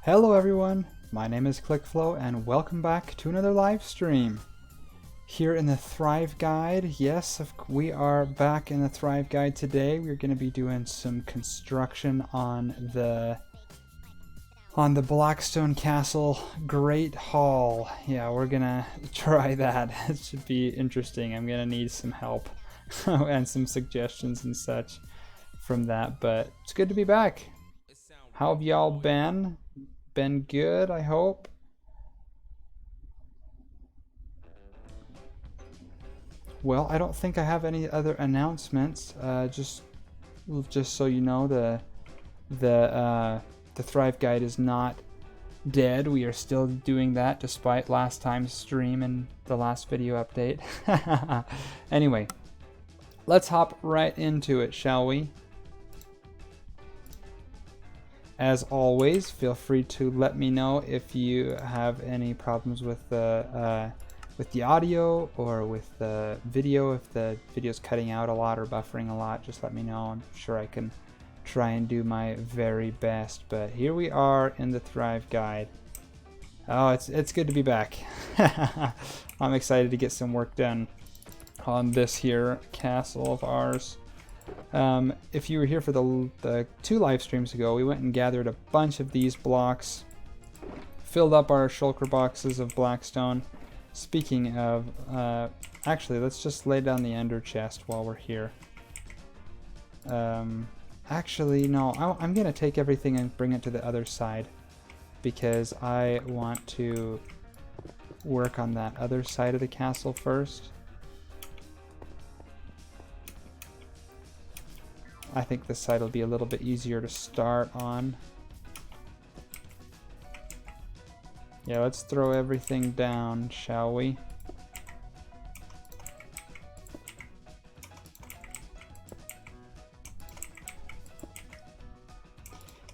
Hello everyone, my name is ClickFlow and welcome back to another live stream. Here in the Thrive Guide, yes, we are back in the Thrive Guide today. We're going to be doing some construction on the Blackstone Castle Great Hall. Yeah, we're going to try that. It should be interesting. I'm going to need some help and some suggestions and such from that, but it's good to be back. How have y'all been? Been good, I hope. Well, I don't think I have any other announcements. Just so you know, the Thrive Guide is not dead. We are still doing that despite last time's stream and the last video update. Anyway, let's hop right into it, shall we? As always, feel free to let me know if you have any problems with the audio or with the video. If the video's cutting out a lot or buffering a lot, just let me know. I'm sure I can try and do my very best. But here we are in the Thrive Guide. Oh, it's good to be back. I'm excited to get some work done on this here castle of ours. If you were here for the 2 live streams ago, we went and gathered a bunch of these blocks, filled up our shulker boxes of blackstone. Speaking of, actually, let's just lay down the ender chest while we're here. Actually, no, I'm gonna take everything and bring it to the other side because I want to work on that other side of the castle first. I think this side will be a little bit easier to start on. Yeah, let's throw everything down, shall we?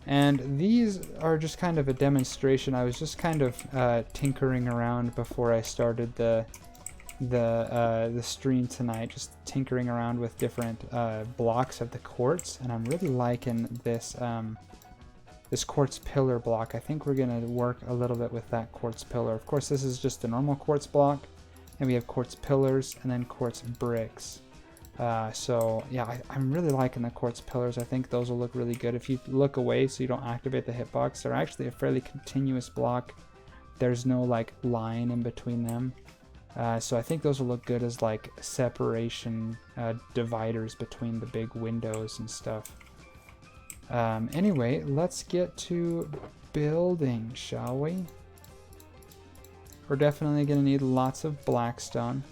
And these are just kind of a demonstration. I was just kind of tinkering around before I started the stream tonight, just tinkering around with different blocks of the quartz, and I'm really liking this this quartz pillar block. I think we're gonna work a little bit with that quartz pillar. Of course, this is just a normal quartz block, and we have quartz pillars and then quartz bricks. So yeah, I'm really liking the quartz pillars. I think those will look really good. If you look away so you don't activate the hitbox, they're actually a fairly continuous block. There's no like line in between them. So I think those will look good as like separation dividers between the big windows and stuff. Anyway, let's get to building, shall we? We're definitely going to need lots of blackstone.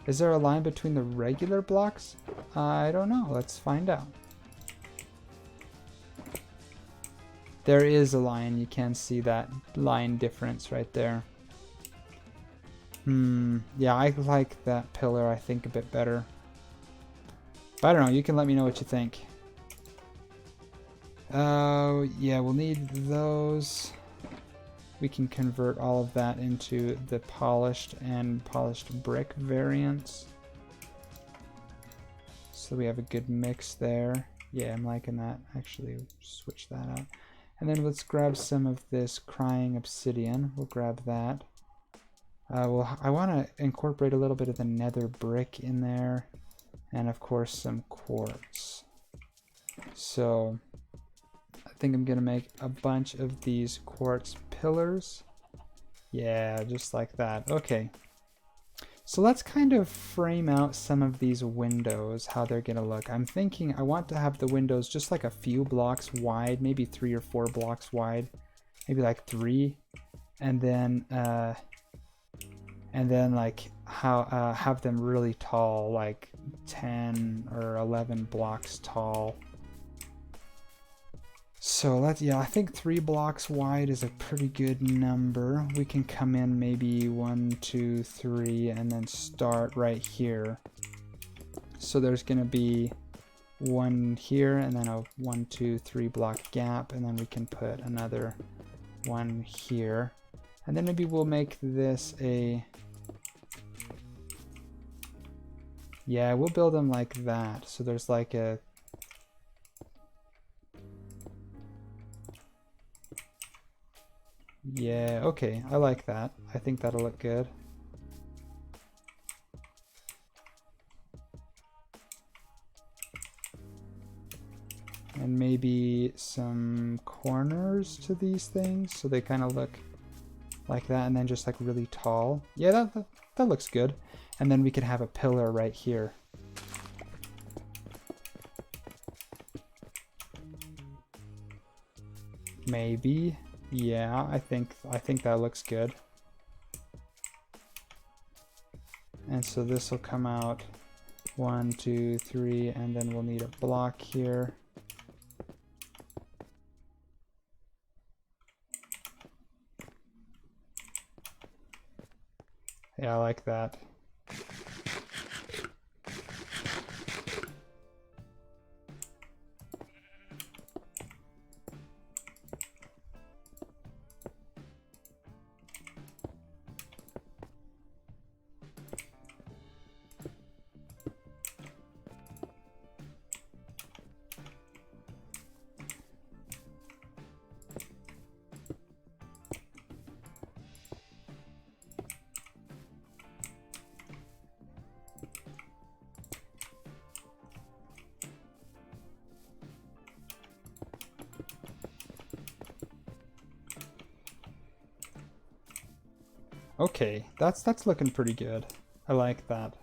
Is there a line between the regular blocks? I don't know. Let's find out. There is a line. You can see that line difference right there. Yeah, I like that pillar, I think, a bit better. But I don't know, you can let me know what you think. Oh, yeah, we'll need those. We can convert all of that into the polished and polished brick variants. So we have a good mix there. Yeah, I'm liking that. Actually, switch that out. And then let's grab some of this crying obsidian. We'll grab that. Well, I want to incorporate a little bit of the nether brick in there, and of course some quartz. So I think I'm gonna make a bunch of these quartz pillars. Yeah, just like that. Okay. So let's kind of frame out some of these windows, how they're gonna look. I'm thinking I want to have the windows just like a few blocks wide, maybe 3 or 4 blocks wide, maybe like 3, and then like have them really tall, like 10 or 11 blocks tall. So I think 3 blocks wide is a pretty good number. We can come in maybe 1, 2, 3 and then start right here. So there's gonna be 1 here and then a 1, 2, 3 block gap, and then we can put another 1 here. And then maybe we'll make this a... Yeah, we'll build them like that. So there's like a Yeah, okay, I like that. I think that'll look good. And maybe some corners to these things so they kind of look like that, and then just like really tall. Yeah, that looks good. And then we could have a pillar right here. Maybe. Yeah, I think that looks good. And so this will come out 1, 2, 3, and then we'll need a block here. Yeah, I like that. Okay, that's looking pretty good. I like that.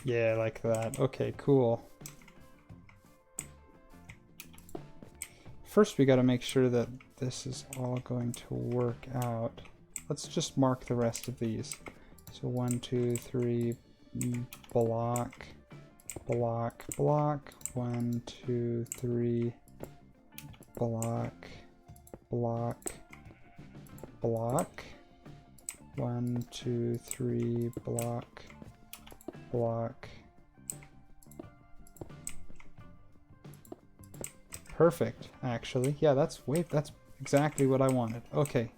Yeah, I like that. Okay, cool. First, we got to make sure that this is all going to work out. Let's just mark the rest of these. So 1, 2, 3, block, block, block. 1, 2, 3, block, block, block. 1, 2, 3, block, block. Perfect, actually. Yeah, that's exactly what I wanted. Okay.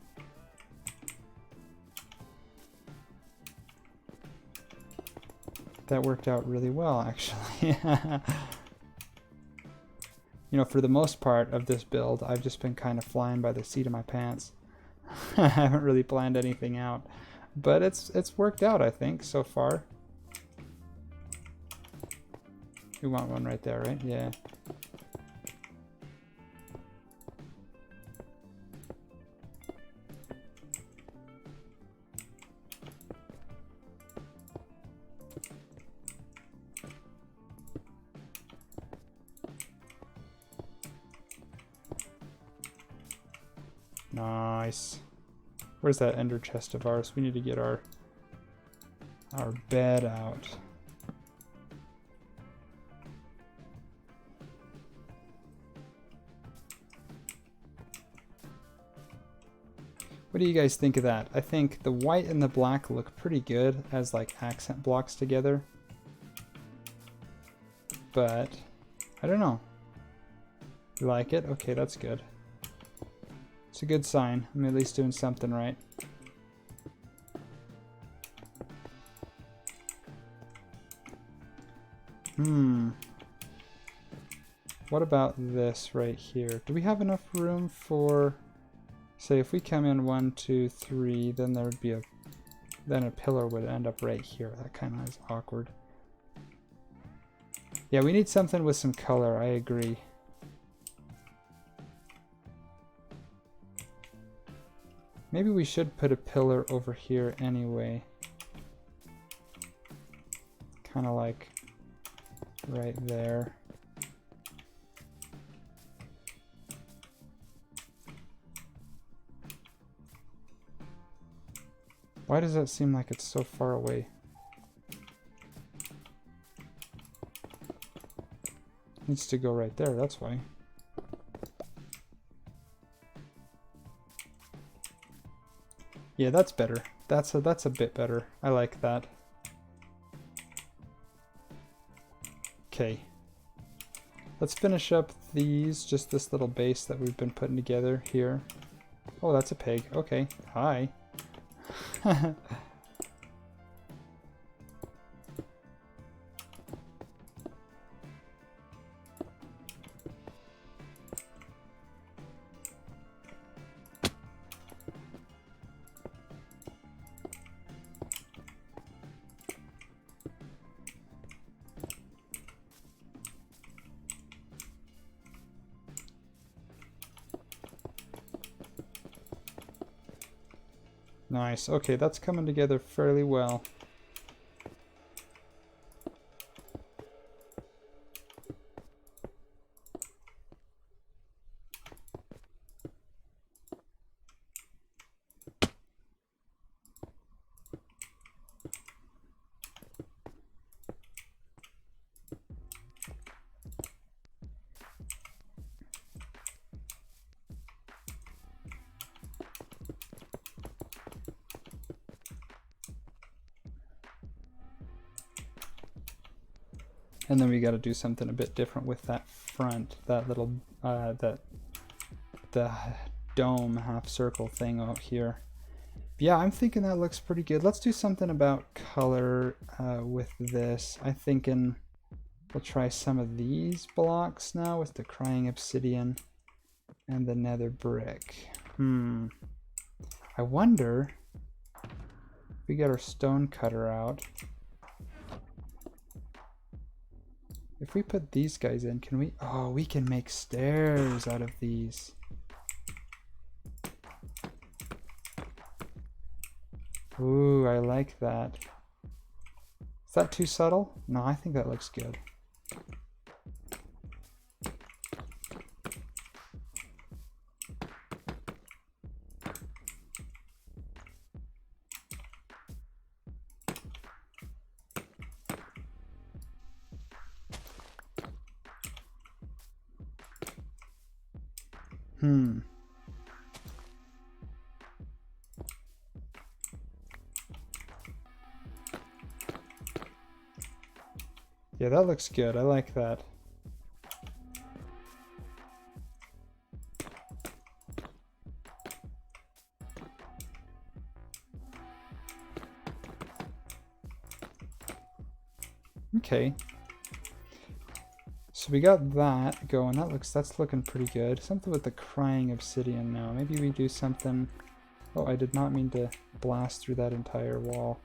That worked out really well, actually. You know, for the most part of this build, I've just been kind of flying by the seat of my pants. I haven't really planned anything out, but it's worked out, I think, so far. We want one right there, right? Yeah. Nice. Where's that ender chest of ours? We need to get our bed out. What do you guys think of that? I think the white and the black look pretty good as like accent blocks together. But I don't know. You like it? Okay, that's good. It's a good sign. I'm at least doing something right. What about this right here? Do we have enough room for, say, if we come in 1, 2, 3, then there would be then a pillar would end up right here. That kind of is awkward. Yeah, we need something with some color. I agree. Maybe we should put a pillar over here anyway. Kind of like right there. Why does that seem like it's so far away? It needs to go right there, that's why. Yeah, that's better. That's a bit better. I like that. Okay. Let's finish up these, just this little base that we've been putting together here. Oh, that's a pig. Okay. Hi. Nice. Okay, that's coming together fairly well. And then we got to do something a bit different with that front, that little, the dome half circle thing out here. Yeah, I'm thinking that looks pretty good. Let's do something about color with this. I'm thinking we'll try some of these blocks now with the crying obsidian and the nether brick. I wonder if we get our stone cutter out. If we put these guys in, can we? Oh, we can make stairs out of these. Ooh, I like that. Is that too subtle? No, I think that looks good. Yeah, that looks good. I like that. Okay. So we got that going. That's looking pretty good. Something with the crying obsidian now. Maybe we do something. Oh, I did not mean to blast through that entire wall.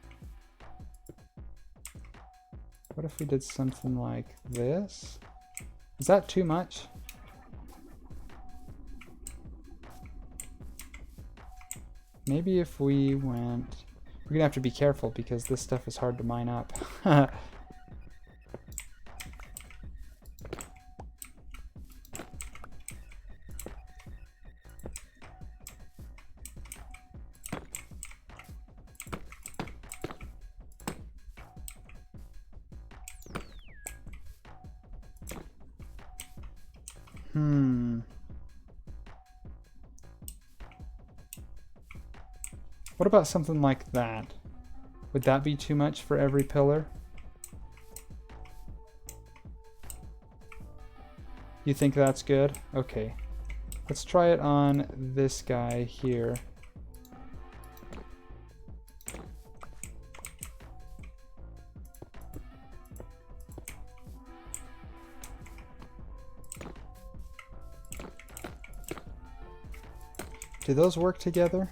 What if we did something like this? Is that too much? Maybe if we went... We're gonna have to be careful because this stuff is hard to mine up. What about something like that? Would that be too much for every pillar? You think that's good? Okay. Let's try it on this guy here. Do those work together?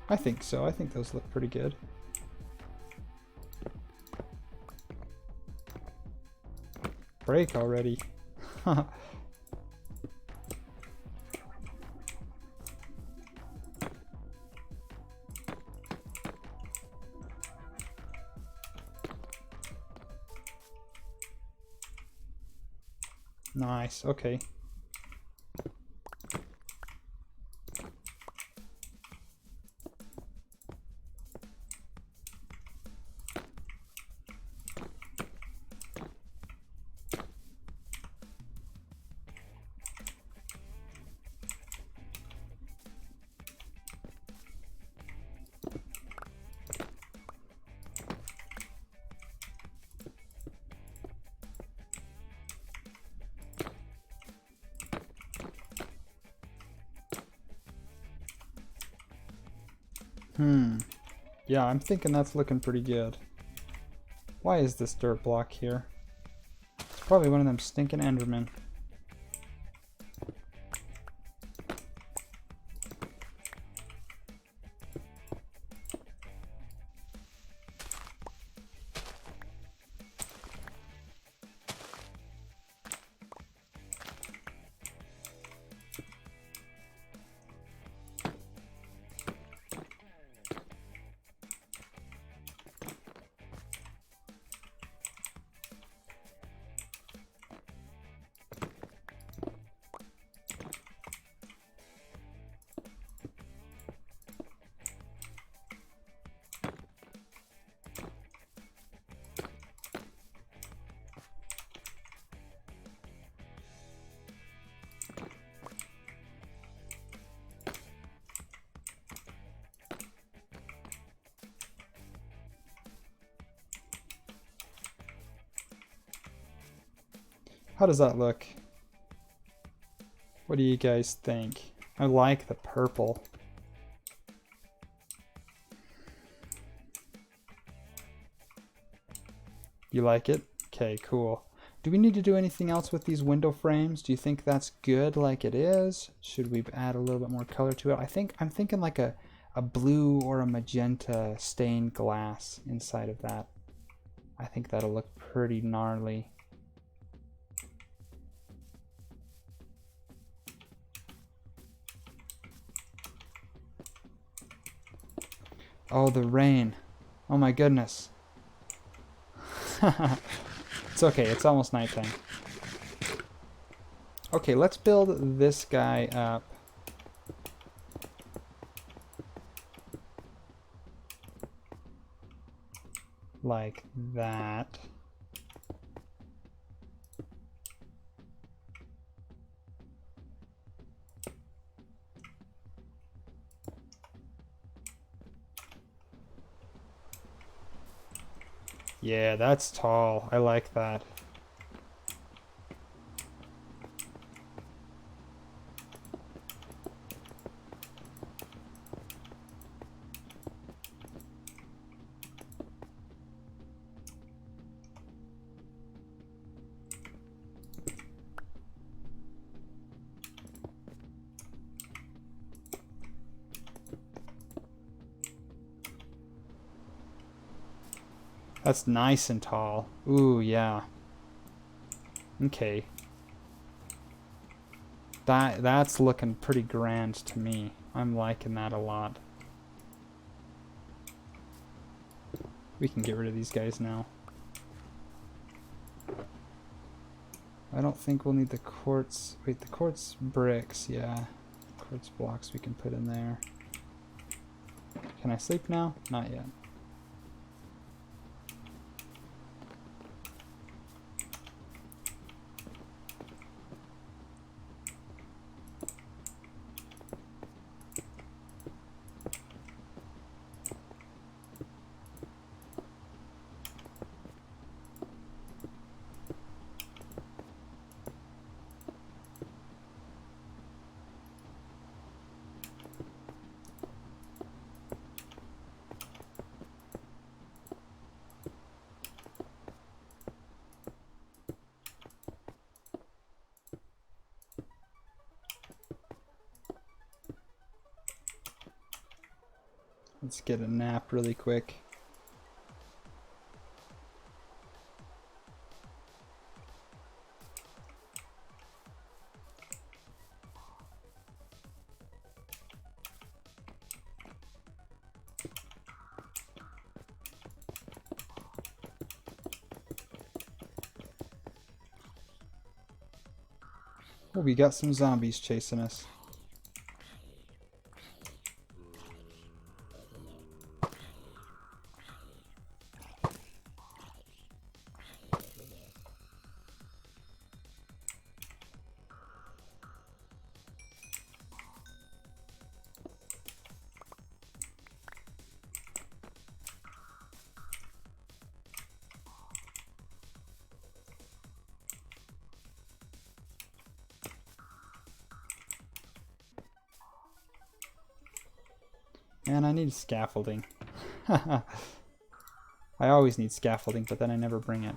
I think so. I think those look pretty good. Break already. Nice. Okay. Yeah, I'm thinking that's looking pretty good. Why is this dirt block here? It's probably one of them stinking Endermen. How does that look? What do you guys think? I like the purple. You like it? Okay, cool. Do we need to do anything else with these window frames? Do you think that's good like it is? Should we add a little bit more color to it? I'm thinking like a blue or a magenta stained glass inside of that. I think that'll look pretty gnarly. Oh, the rain. Oh my goodness. It's okay, it's almost nighttime. Okay, let's build this guy up. Like that. Yeah, that's tall. I like that. That's nice and tall. Ooh, yeah. Okay. That's looking pretty grand to me. I'm liking that a lot. We can get rid of these guys now. I don't think we'll need the quartz. Wait, the quartz bricks, yeah. Quartz blocks we can put in there. Can I sleep now? Not yet. Let's get a nap really quick. Oh, we got some zombies chasing us. Man, I need scaffolding. I always need scaffolding, but then I never bring it.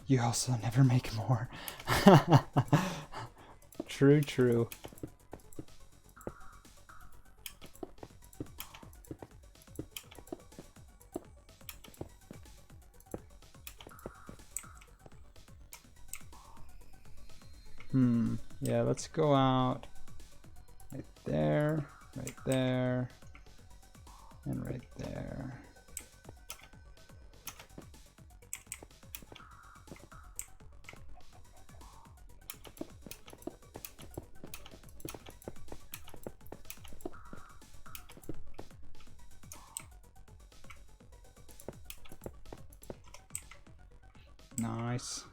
You also never make more. True, true. Yeah, let's go out right there, and right there. Nice.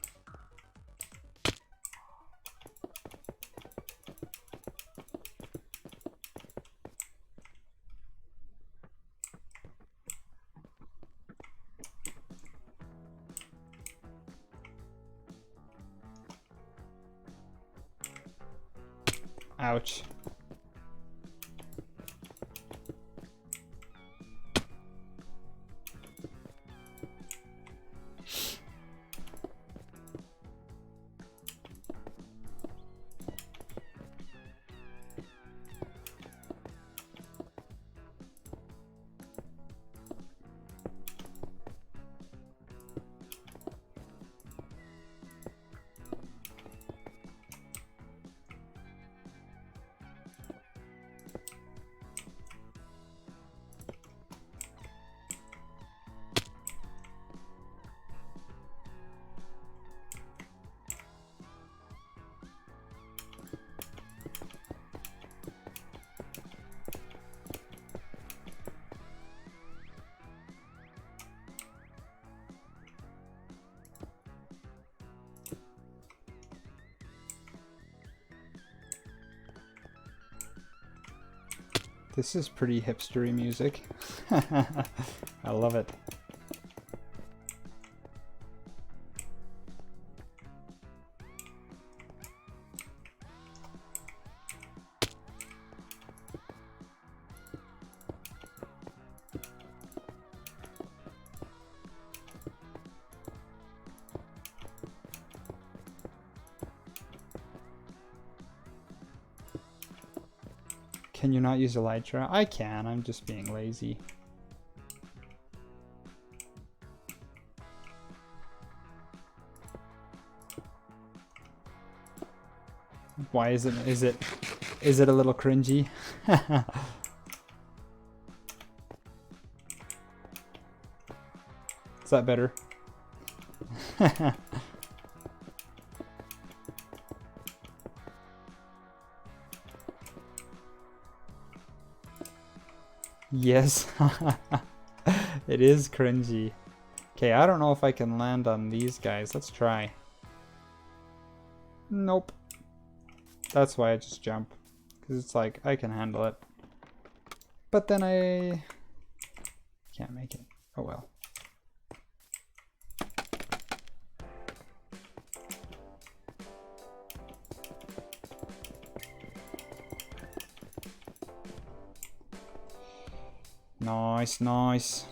Ouch. This is pretty hipstery music. I love it. Can you not use Elytra? I can, I'm just being lazy. Why is it a little cringy? Is that better? Yes, it is cringy. Okay, I don't know if I can land on these guys. Let's try. Nope. That's why I just jump. Because it's like, I can handle it. But then I can't make it. Oh well. Nice, nice.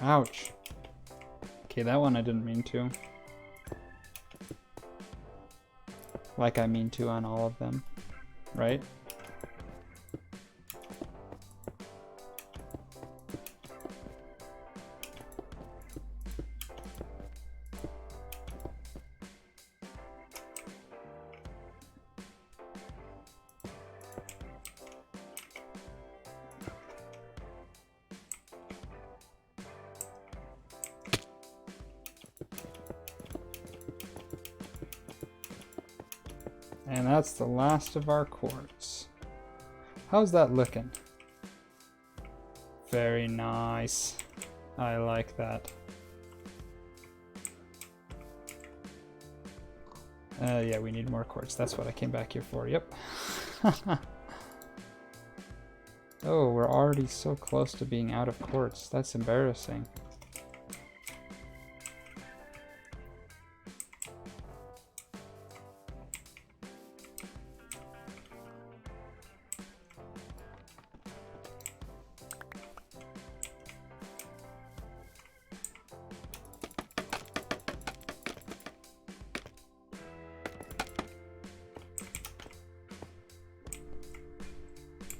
Ouch. Okay, that one I didn't mean to. Like I mean to on all of them, right? And that's the last of our quartz. How's that looking? Very nice. I like that. Yeah, we need more quartz. That's what I came back here for. Yep. Oh, we're already so close to being out of quartz. That's embarrassing.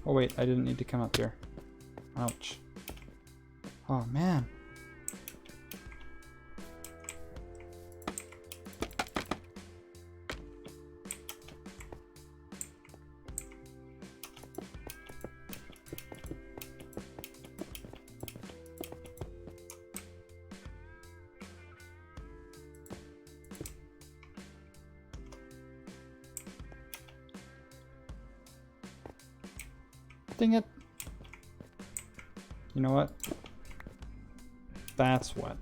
Oh wait, I didn't need to come up here. Ouch. Oh man. Dang it. You know what? That's what.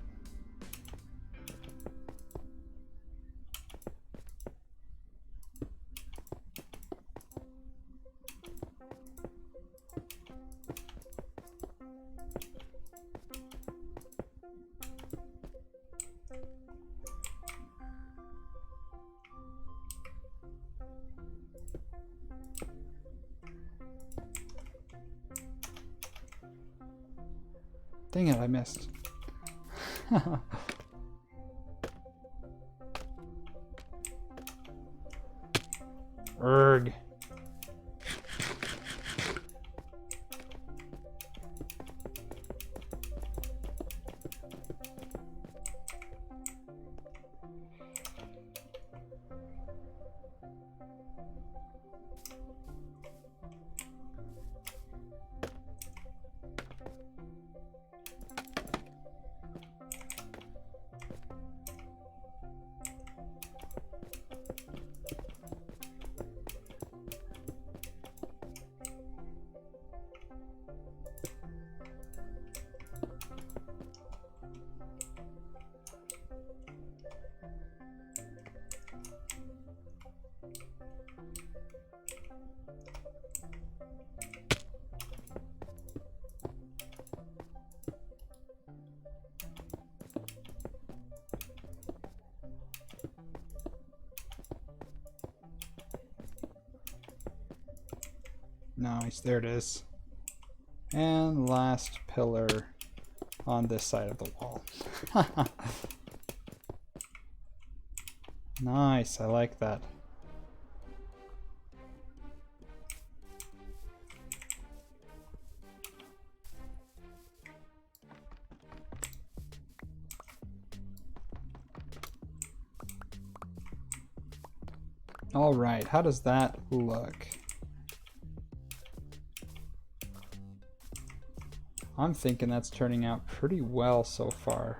Dang it, I missed. Erg. Nice, there it is. And last pillar on this side of the wall. Nice, I like that. All right, how does that look? I'm thinking that's turning out pretty well so far.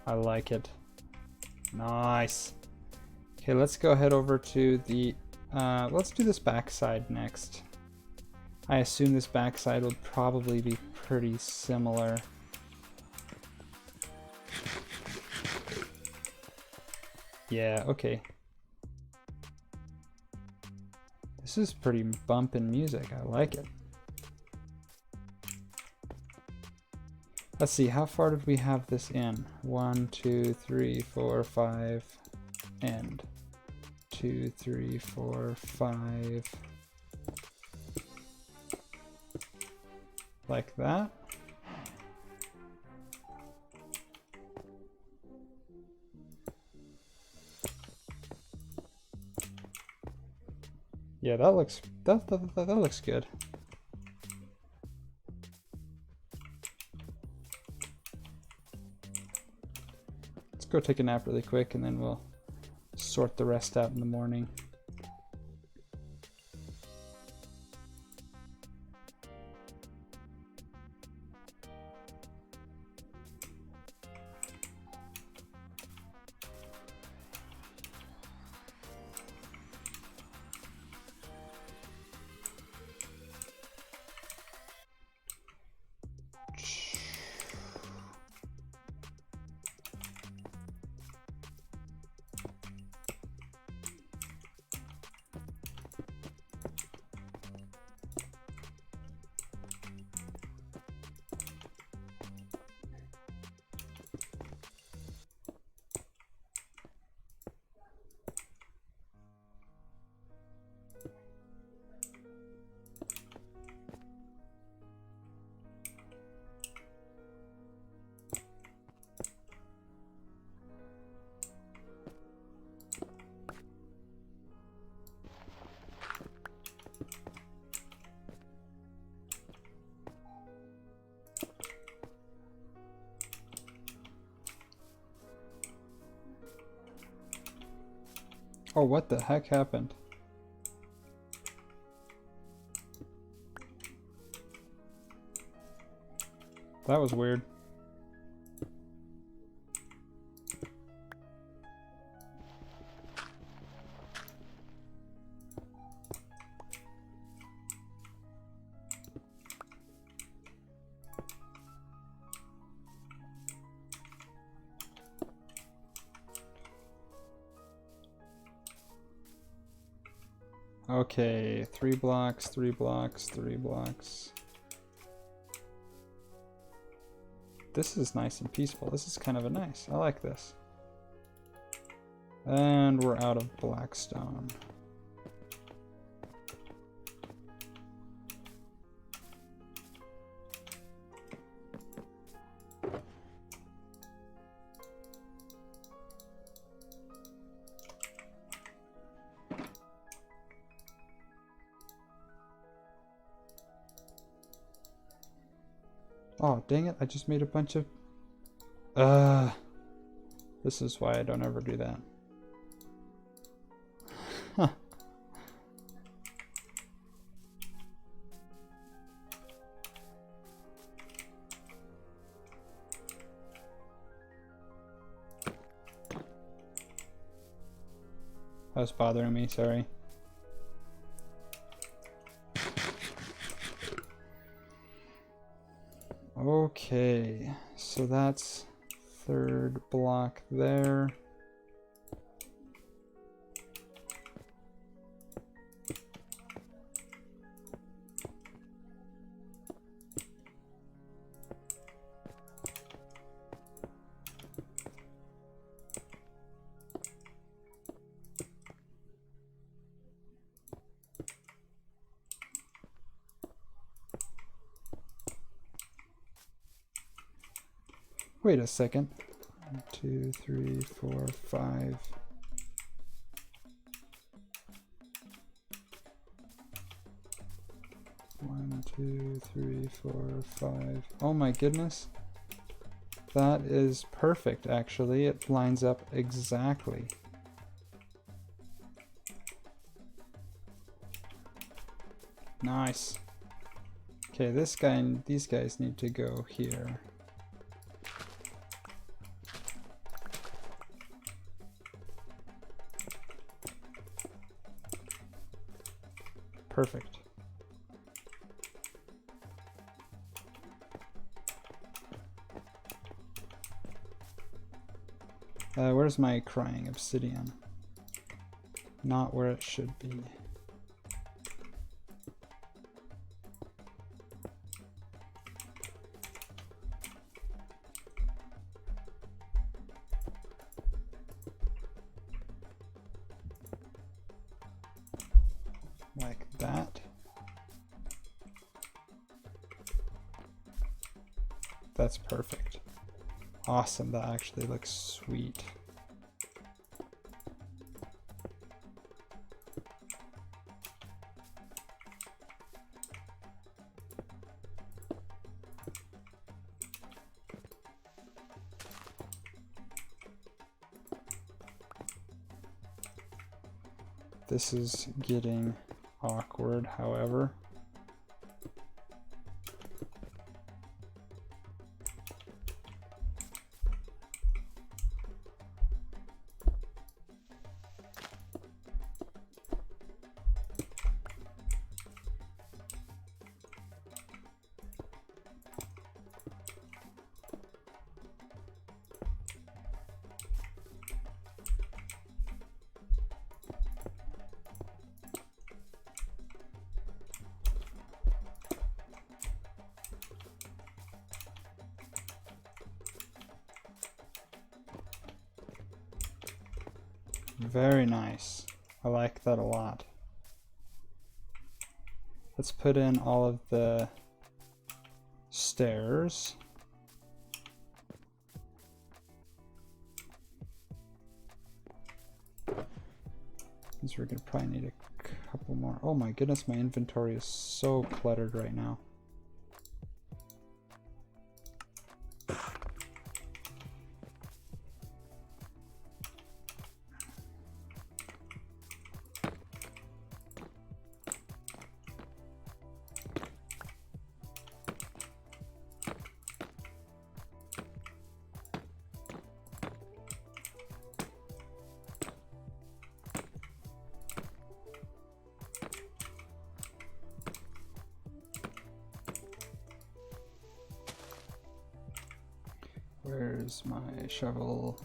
I like it. Nice. Okay, let's go head over to the, let's do this backside next. I assume this backside will probably be pretty similar. Yeah, okay. This is pretty bumpin' music. I like it. Let's see, how far did we have this in? 1, 2, 3, 4, 5, end. 2, 3, 4, 5. Like that. Yeah, that looks that looks good. Let's go take a nap really quick and then we'll sort the rest out in the morning. Oh, what the heck happened? That was weird. Okay, 3 blocks, 3 blocks, 3 blocks. This is nice and peaceful. This is kind of a nice. I like this. And we're out of blackstone. Oh, dang it, I just made a bunch of... This is why I don't ever do that. Huh. That was bothering me, sorry. Okay, so that's 3rd block there. Wait a second. 1, 2, 3, 4, 5. One, 2, 3, 4, 5. Oh my goodness. That is perfect, actually. It lines up exactly. Nice. Okay, these guys need to go here. Perfect. Where's my crying obsidian? Not where it should be. Like that. That's perfect. Awesome, that actually looks sweet. This is getting awkward, however. Very nice. I like that a lot. Let's put in all of the stairs. Because we're gonna probably need a couple more. Oh my goodness, my inventory is so cluttered right now. Where's my shovel?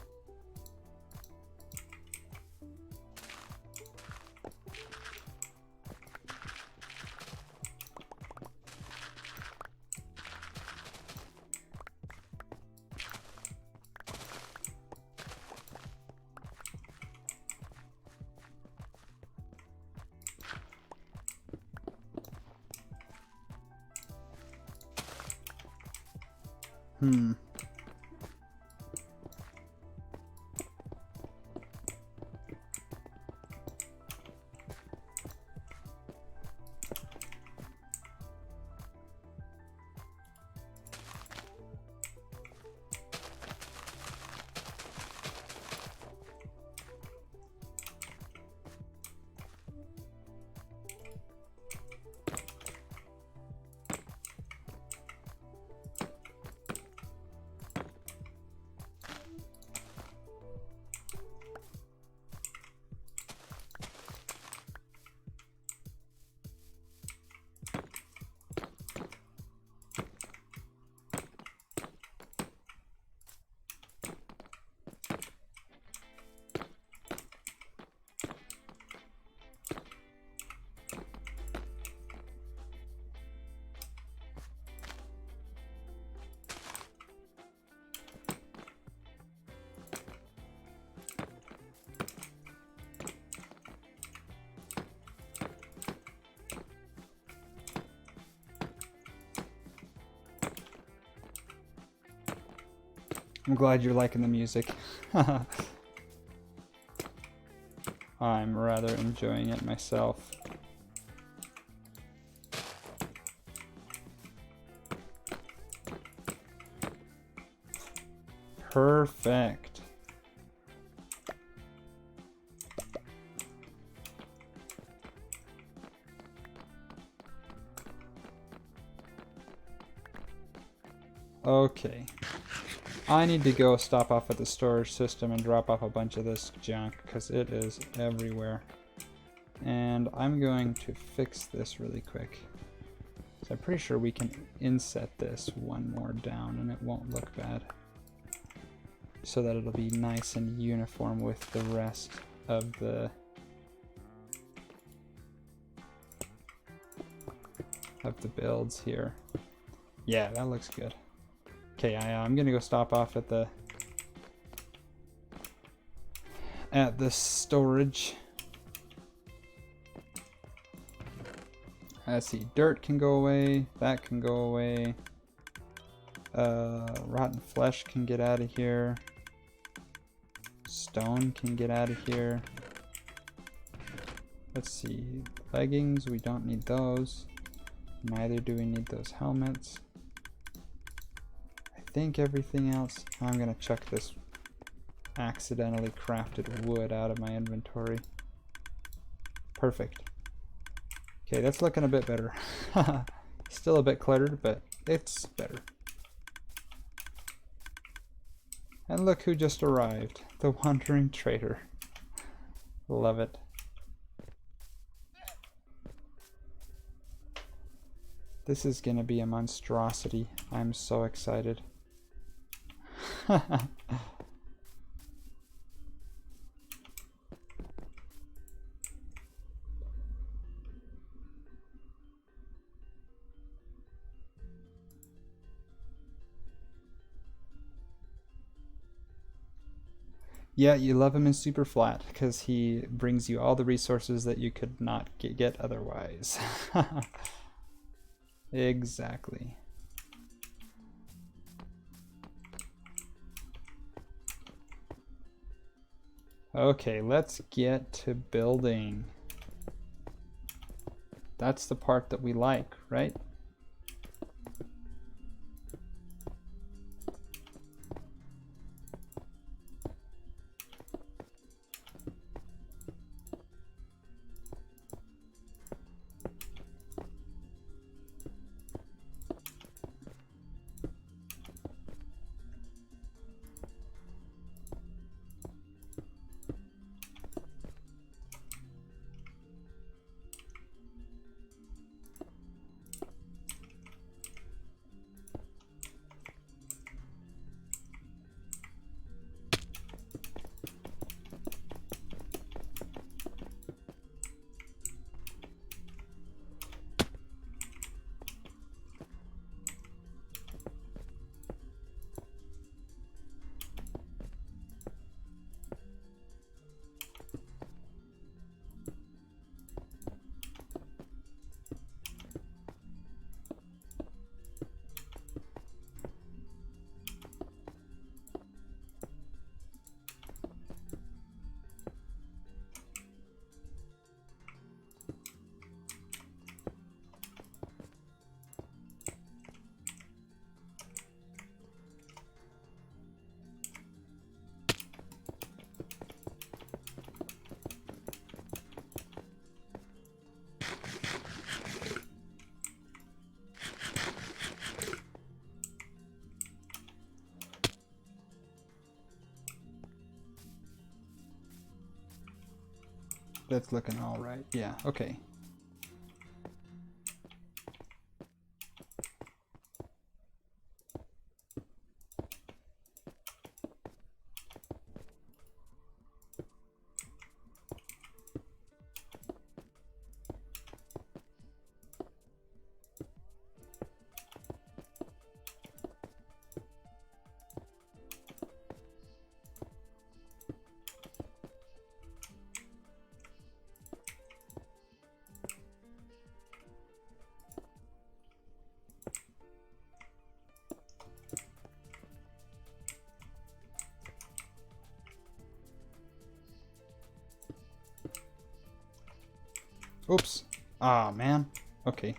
Hmm. I'm glad you're liking the music. I'm rather enjoying it myself. Perfect. Okay. I need to go stop off at the storage system and drop off a bunch of this junk because it is everywhere. And I'm going to fix this really quick. So I'm pretty sure we can inset this one more down and it won't look bad. So that it'll be nice and uniform with the rest of the builds here. Yeah, that looks good. Okay, I'm gonna go stop off at the storage. Let's see, dirt can go away, that can go away. Rotten flesh can get out of here. Stone can get out of here. Let's see, leggings, we don't need those. Neither do we need those helmets. I think everything else, I'm gonna chuck this accidentally crafted wood out of my inventory. Perfect. Okay, that's looking a bit better. Still a bit cluttered, but it's better. And look who just arrived, the wandering trader. Love it. This is gonna be a monstrosity. I'm so excited. Yeah, you love him in Super Flat because he brings you all the resources that you could not get otherwise. Exactly. Okay, let's get to building. That's the part that we like, right? That's looking all right. Yeah, okay. Oops. Ah, man. Okay.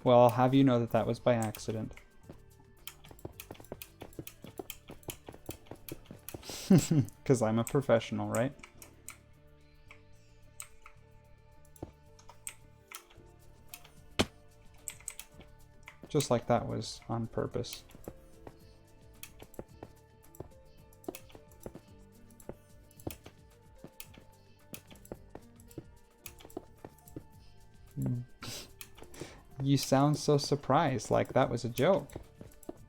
Well, I'll have you know that that was by accident. Because I'm a professional, right? Just like that was on purpose. You sound so surprised, like that was a joke.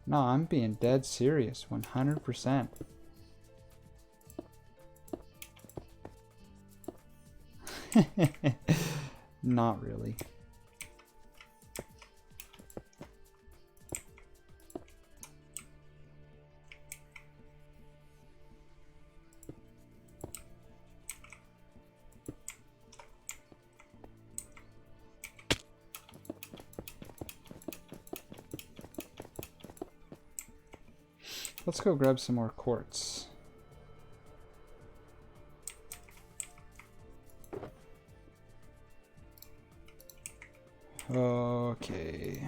No, I'm being dead serious, 100%. Not really. Let's go grab some more quartz. Okay.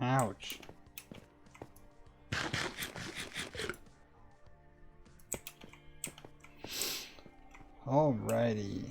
Ouch. Alrighty.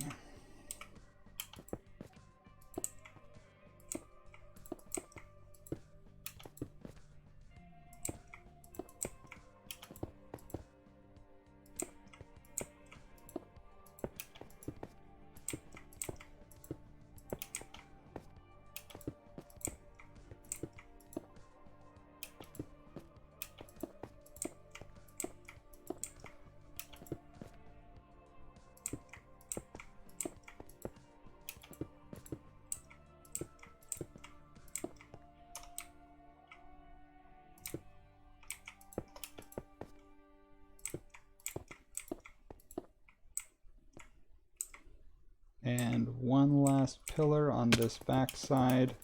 pillar on this back side.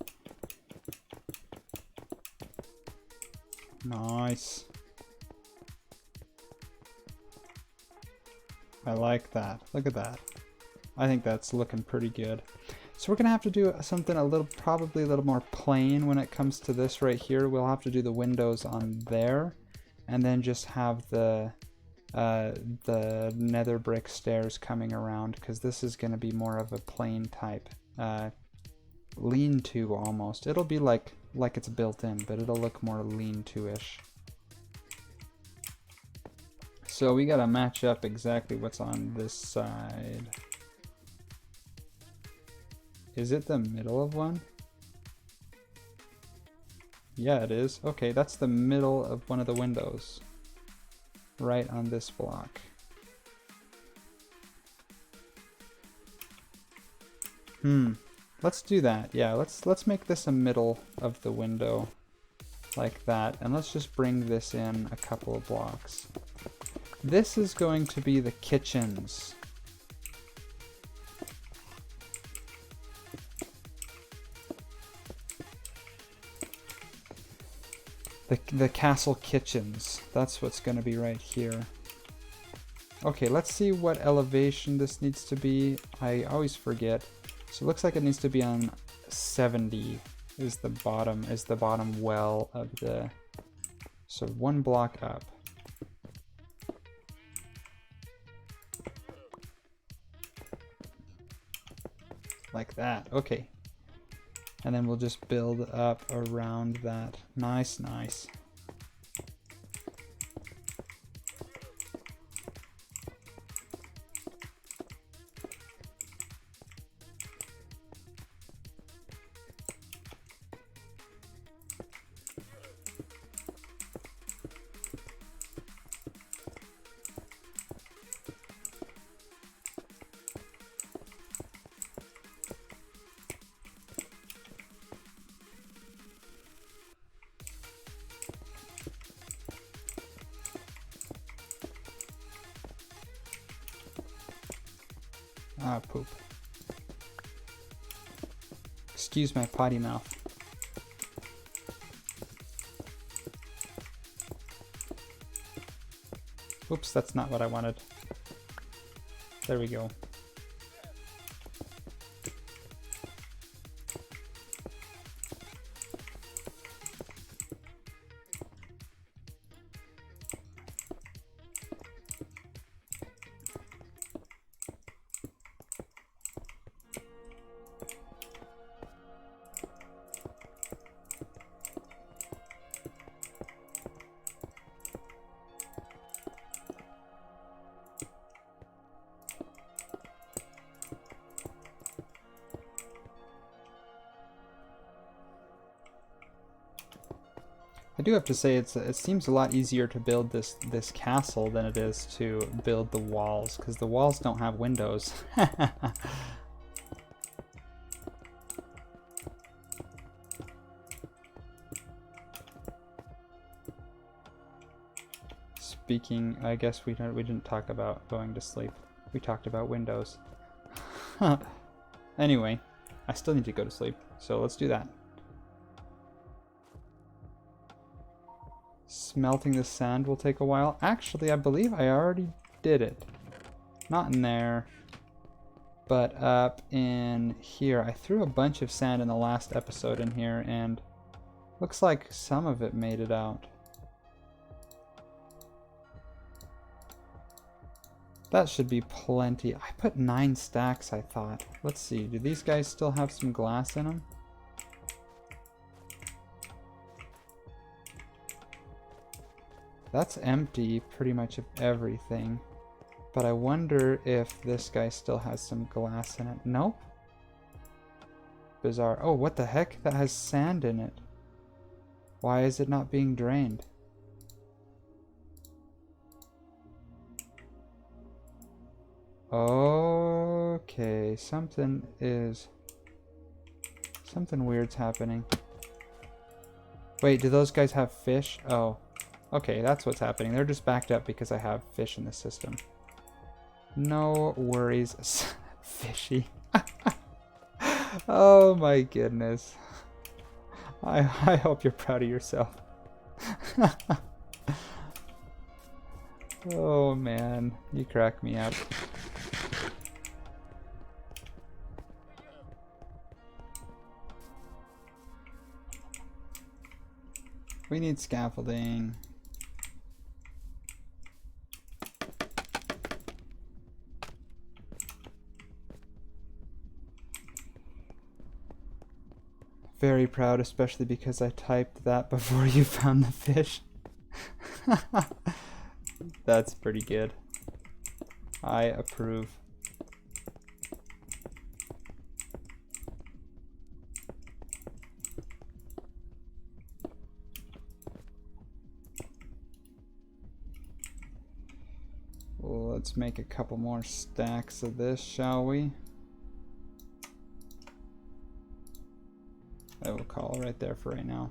Nice. I like that. Look at that. I think that's looking pretty good. So we're gonna have to do something probably a little more plain when it comes to this right here. We'll have to do the windows on there, and then just have the nether brick stairs coming around, because this is gonna be more of a plain type lean-to almost. It'll be like it's built in, but it'll look more lean-to-ish. So we gotta match up exactly what's on this side. Is it the middle of one? Yeah, it is. Okay, that's the middle of one of the windows. Right on this block. Let's do that. Yeah, let's make this a middle of the window. Like that. And let's just bring this in a couple of blocks. This is going to be the kitchens. The castle kitchens. That's what's going to be right here. Okay, let's see what elevation this needs to be. I always forget. So it looks like it needs to be on 70 is the bottom well of the... So one block up. Like that. Okay. And then we'll just build up around that. Nice, nice. Ah, poop. Excuse my potty mouth. Oops, that's not what I wanted. There we go. I do have to say it seems a lot easier to build this castle than it is to build the walls, because the walls don't have windows. Speaking, I guess we didn't talk about going to sleep. We talked about windows. Anyway, I still need to go to sleep, so let's do that. Smelting the sand will take a while. Actually, I believe I already did it. Not in there, but up in here. I threw a bunch of sand in the last episode in here, and looks like some of it made it out. That should be plenty. I put 9 stacks, I thought. Let's see, do these guys still have some glass in them? That's empty, pretty much of everything. But I wonder if this guy still has some glass in it. Nope. Bizarre. Oh, what the heck? That has sand in it. Why is it not being drained? Okay, something weird's happening. Wait, do those guys have fish? Oh. Okay, that's what's happening. They're just backed up because I have fish in the system. No worries. Fishy. Oh my goodness. I hope you're proud of yourself. Oh man, you crack me up. We need scaffolding. Very proud, especially because I typed that before you found the fish. That's pretty good. I approve. Well, let's make a couple more stacks of this, shall we? I will call right there for right now.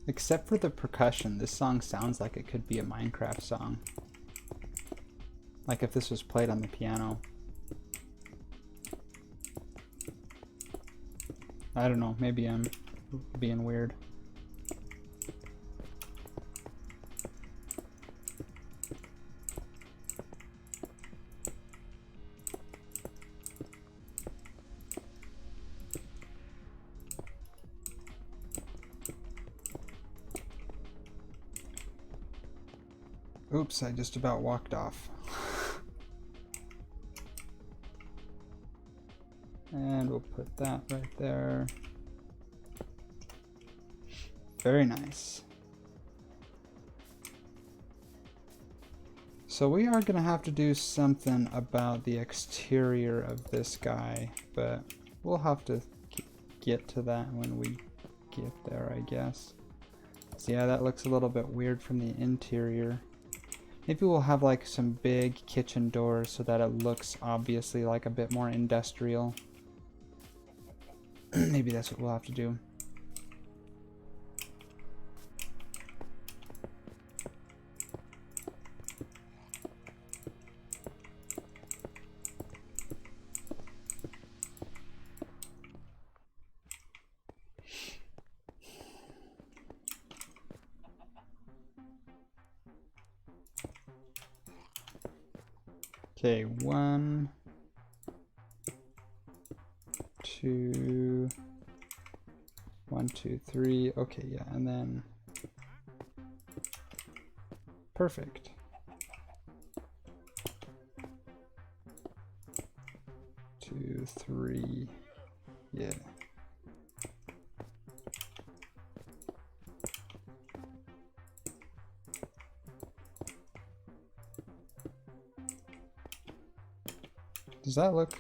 Except for the percussion, this song sounds like it could be a Minecraft song. Like if this was played on the piano. I don't know, maybe I'm being weird. Oops, I just about walked off. And we'll put that right there. Very nice. So we are gonna have to do something about the exterior of this guy, but we'll have to get to that when we get there, I guess. So yeah, that looks a little bit weird from the interior. Maybe we'll have like some big kitchen doors so that it looks obviously like a bit more industrial. Maybe that's what we'll have to do. Okay, 1, 2, 1, 2, 3. Okay, yeah, and then perfect. 2, 3. Yeah. Does that look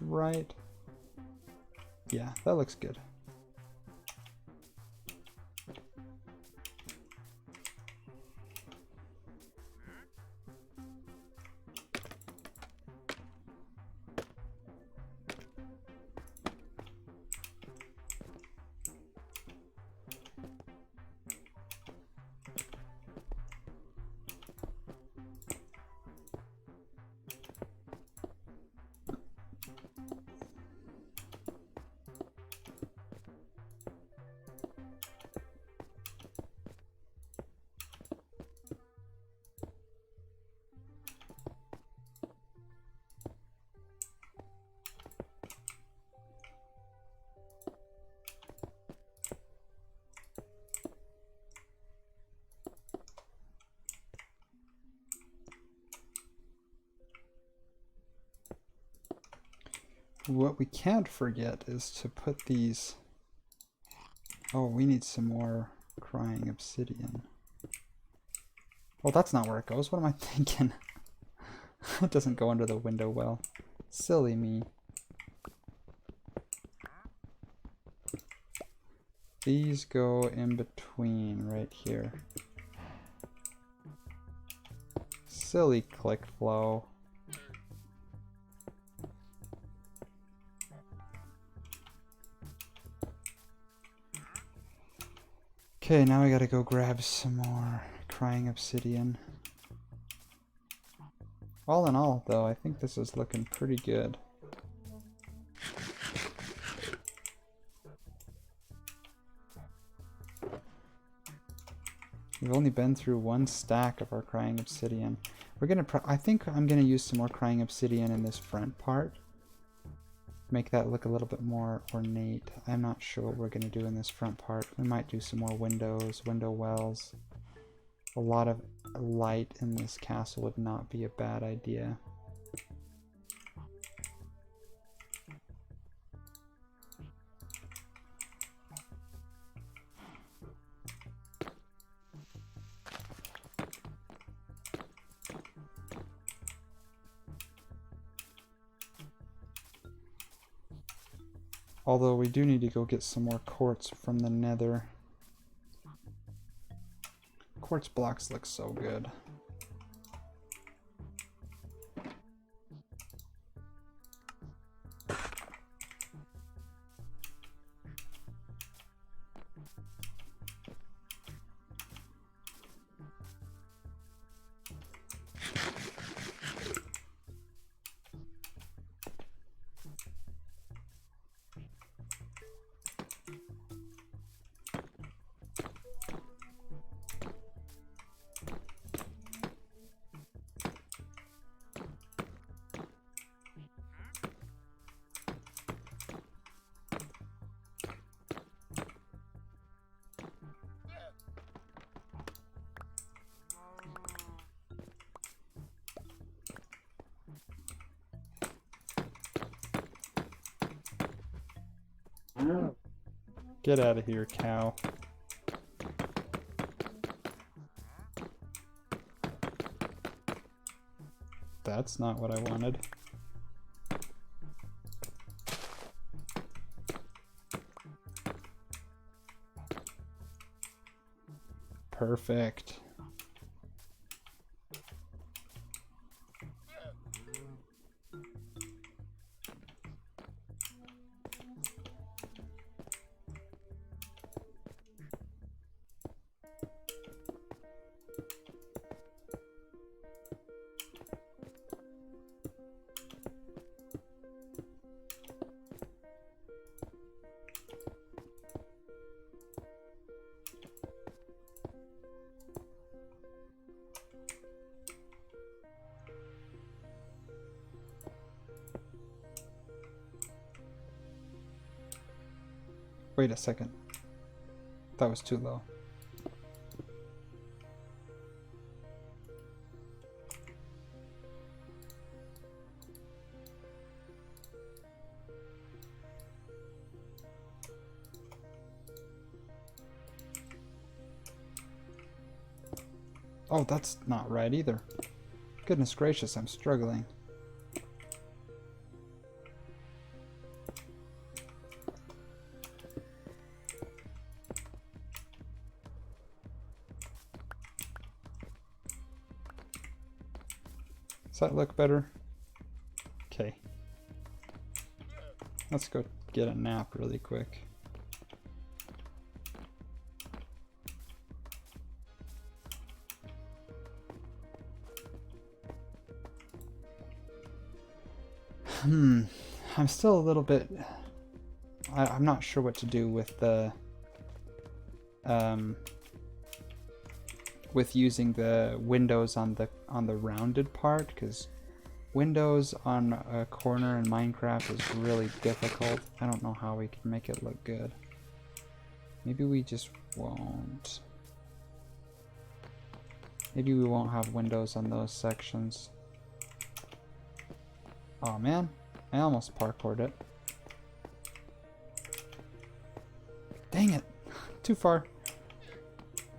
right? Yeah, that looks good. What we can't forget is to put these... Oh, we need some more crying obsidian. Well, that's not where it goes. What am I thinking? It doesn't go under the window well. Silly me. These go in between right here. Silly click flow. Okay, now we gotta go grab some more crying obsidian. All in all, though, I think this is looking pretty good. We've only been through one stack of our crying obsidian. We're gonna I think I'm gonna use some more crying obsidian in this front part. Make that look a little bit more ornate. I'm not sure what we're gonna do in this front part. We might do some more windows, window wells. A lot of light in this castle would not be a bad idea. Although we do need to go get some more quartz from the nether. Quartz blocks look so good. Get out of here, cow. That's not what I wanted. Perfect. Wait a second. That was too low. Oh, that's not right either. Goodness gracious, I'm struggling. Does that look better? Okay. Let's go get a nap really quick. I'm still a little bit... I'm not sure what to do with the... with using the windows on the rounded part, because windows on a corner in Minecraft is really difficult. I don't know how we can make it look good. Maybe we just won't. Maybe we won't have windows on those sections. Oh man, I almost parkoured it. Dang it! Too far.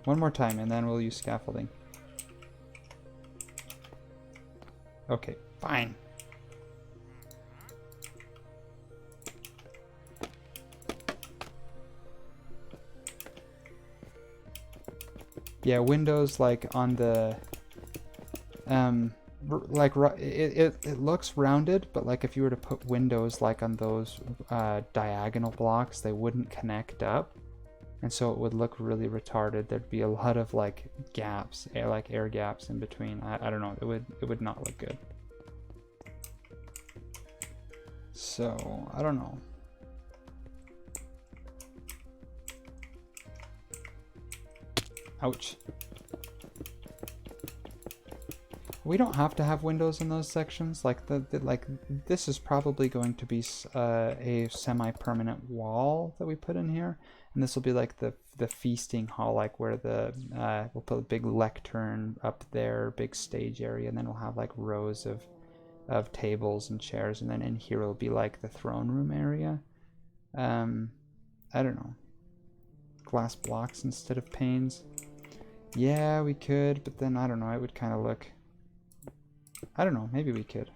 One more time and then we'll use scaffolding. Okay, fine. Yeah, windows like on the it looks rounded, but like if you were to put windows like on those diagonal blocks, they wouldn't connect up, and so it would look really retarded. There'd be a lot of like gaps, air gaps in between. I don't know. It would not look good. So I don't know. Ouch. We don't have to have windows in those sections. Like like this is probably going to be a semi-permanent wall that we put in here, and this will be like the feasting hall, like where the we'll put a big lectern up there, big stage area, and then we'll have like rows of tables and chairs, and then in here will be like the throne room area. I don't know. Glass blocks instead of panes. Yeah, we could, but then I don't know, it would kind of look... I don't know, maybe we could.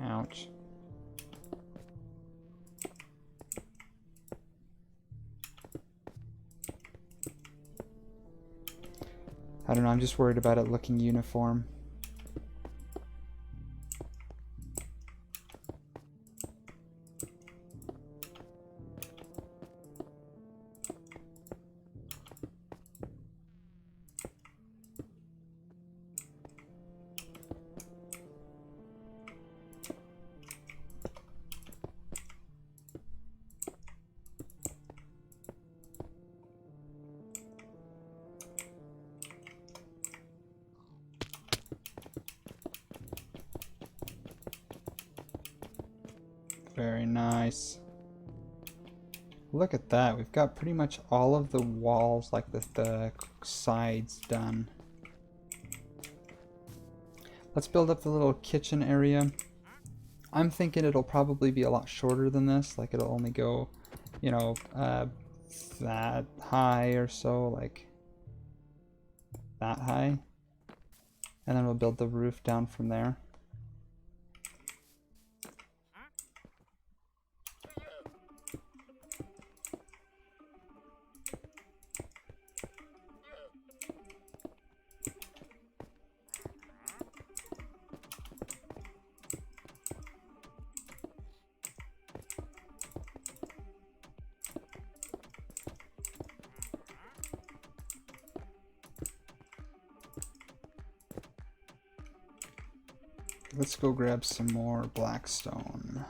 Ouch. I don't know, I'm just worried about it looking uniform. Very nice. Look at that. We've got pretty much all of the walls, like the sides, done. Let's build up the little kitchen area. I'm thinking it'll probably be a lot shorter than this. Like it'll only go, you know, that high or so, like that high. And then we'll build the roof down from there. Let's go grab some more blackstone.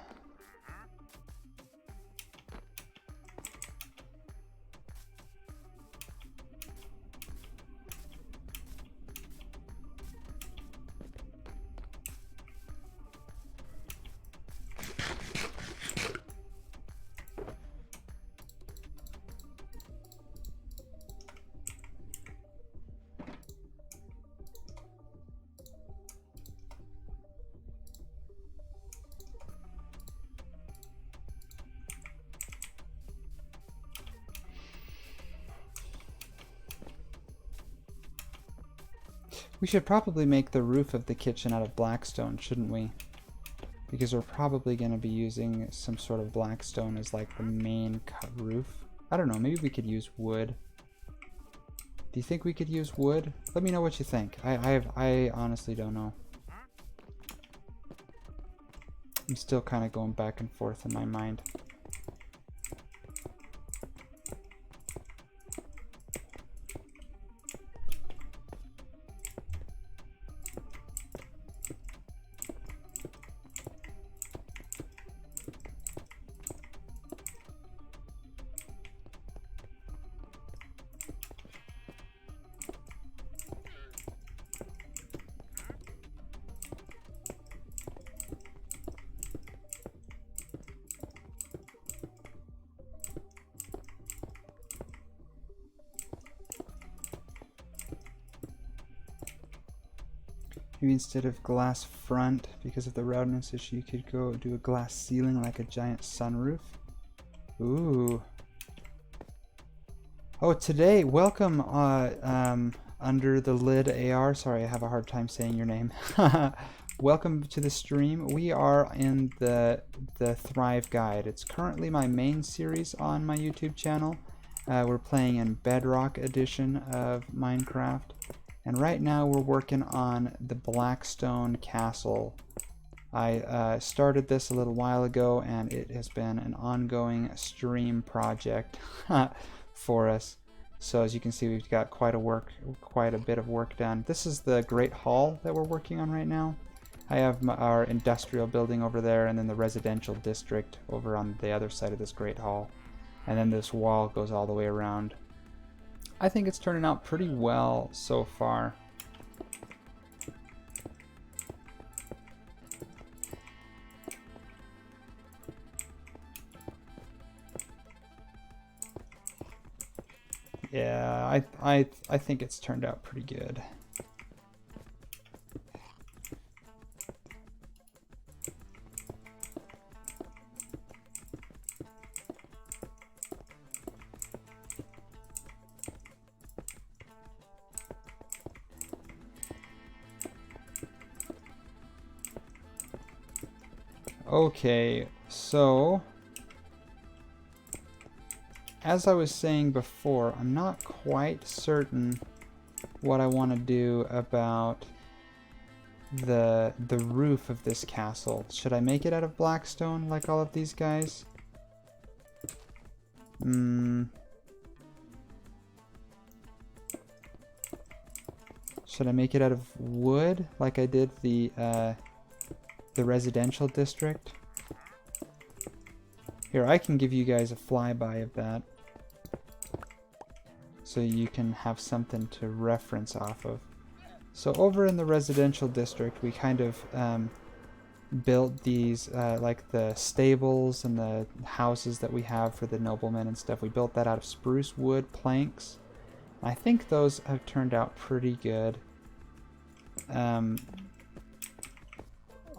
We should probably make the roof of the kitchen out of blackstone, shouldn't we? Because we're probably going to be using some sort of blackstone as like the main cut roof. I don't know, maybe we could use wood. Do you think we could use wood? Let me know what you think. I honestly don't know. I'm still kind of going back and forth in my mind. Maybe instead of glass front, because of the roundness issue, you could go do a glass ceiling like a giant sunroof. Ooh. Oh, today, welcome, Under the Lid AR. Sorry, I have a hard time saying your name. Welcome to the stream. We are in the Thrive Guide. It's currently my main series on my YouTube channel. We're playing in Bedrock edition of Minecraft. And right now we're working on the Blackstone Castle. I started this a little while ago, and it has been an ongoing stream project for us. So as you can see, we've got quite a bit of work done. This is the Great Hall that we're working on right now. I have our industrial building over there, and then the residential district over on the other side of this Great Hall. And then this wall goes all the way around. I think it's turning out pretty well so far. Yeah, I think it's turned out pretty good. Okay, so as I was saying before, I'm not quite certain what I want to do about the roof of this castle. Should I make it out of blackstone like all of these guys? Should I make it out of wood like I did the residential district? Here, I can give you guys a flyby of that, so you can have something to reference off of. So over in the residential district, we kind of built these, like the stables and the houses that we have for the noblemen and stuff. We built that out of spruce wood planks. I think those have turned out pretty good. I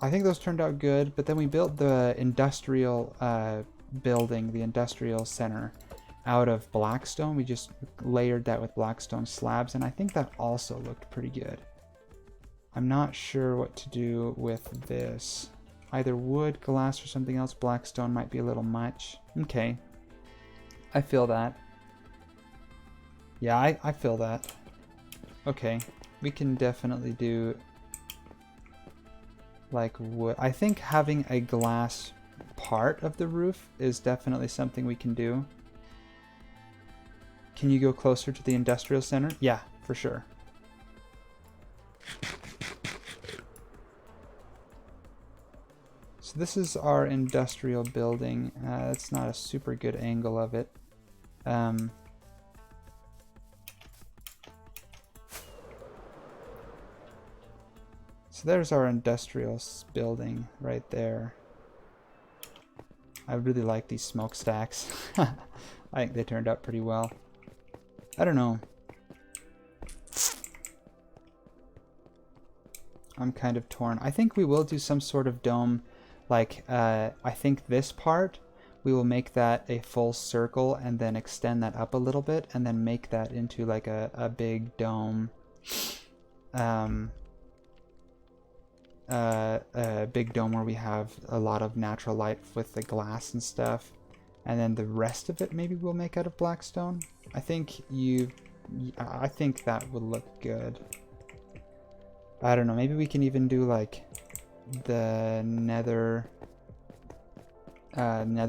think those turned out good, but then we built the industrial building, the industrial center, out of blackstone. We just layered that with blackstone slabs, and I think that also looked pretty good. I'm not sure what to do with this. Either wood, glass, or something else. Blackstone might be a little much. Okay. I feel that. Yeah, I feel that. Okay. We can definitely do like wood. I think having a glass part of the roof is definitely something we can do. Can you go closer to the industrial center? Yeah, for sure. So this is our industrial building. That's not a super good angle of it. So there's our industrial building right there. I really like these smokestacks. I think they turned out pretty well. I don't know. I'm kind of torn. I think we will do some sort of dome. Like, I think this part, we will make that a full circle and then extend that up a little bit and then make that into like a big dome. A big dome where we have a lot of natural light with the glass and stuff, and then the rest of it maybe we'll make out of blackstone. I think that would look good. I don't know, maybe we can even do like the nether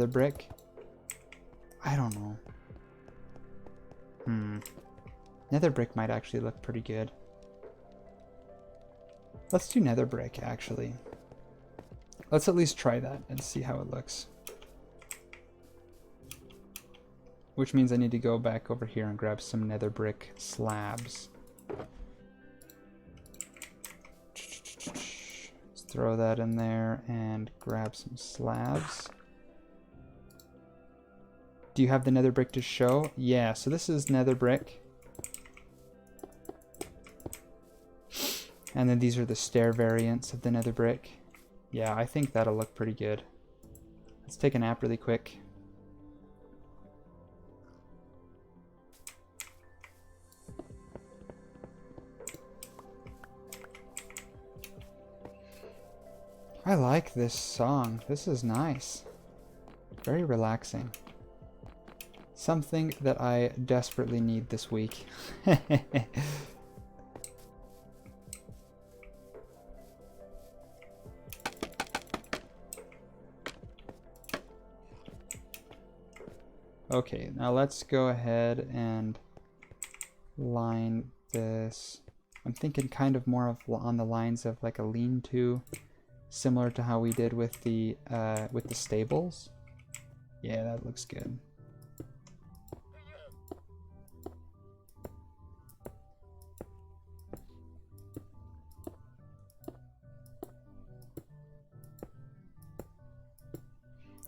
brick. I don't know. Nether brick might actually look pretty good. Let's do nether brick, actually. Let's at least try that and see how it looks. Which means I need to go back over here and grab some nether brick slabs. Let's throw that in there and grab some slabs. Do you have the nether brick to show? Yeah, so this is nether brick. And then these are the stair variants of the nether brick. Yeah, I think that'll look pretty good. Let's take a nap really quick. I like this song. This is nice. Very relaxing. Something that I desperately need this week. Okay, now let's go ahead and line this. I'm thinking kind of more of on the lines of like a lean-to, similar to how we did with the stables. Yeah, that looks good.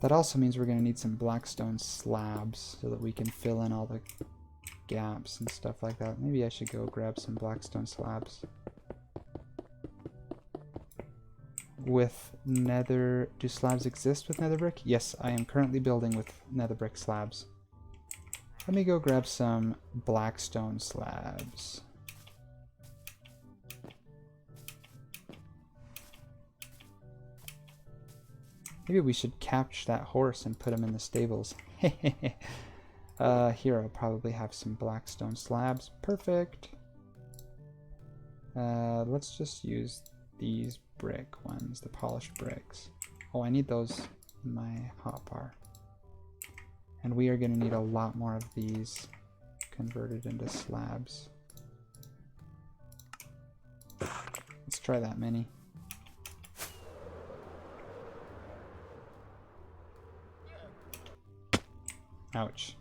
That also means we're going to need some blackstone slabs so that we can fill in all the gaps and stuff like that. Maybe I should go grab some blackstone slabs. With nether... Do slabs exist with nether brick? Yes, I am currently building with nether brick slabs. Let me go grab some blackstone slabs. Maybe we should catch that horse and put him in the stables. Here, I'll probably have some blackstone slabs. Perfect. Let's just use these brick ones, the polished bricks. Oh, I need those in my hotbar. And we are going to need a lot more of these converted into slabs. Let's try that many. Ouch.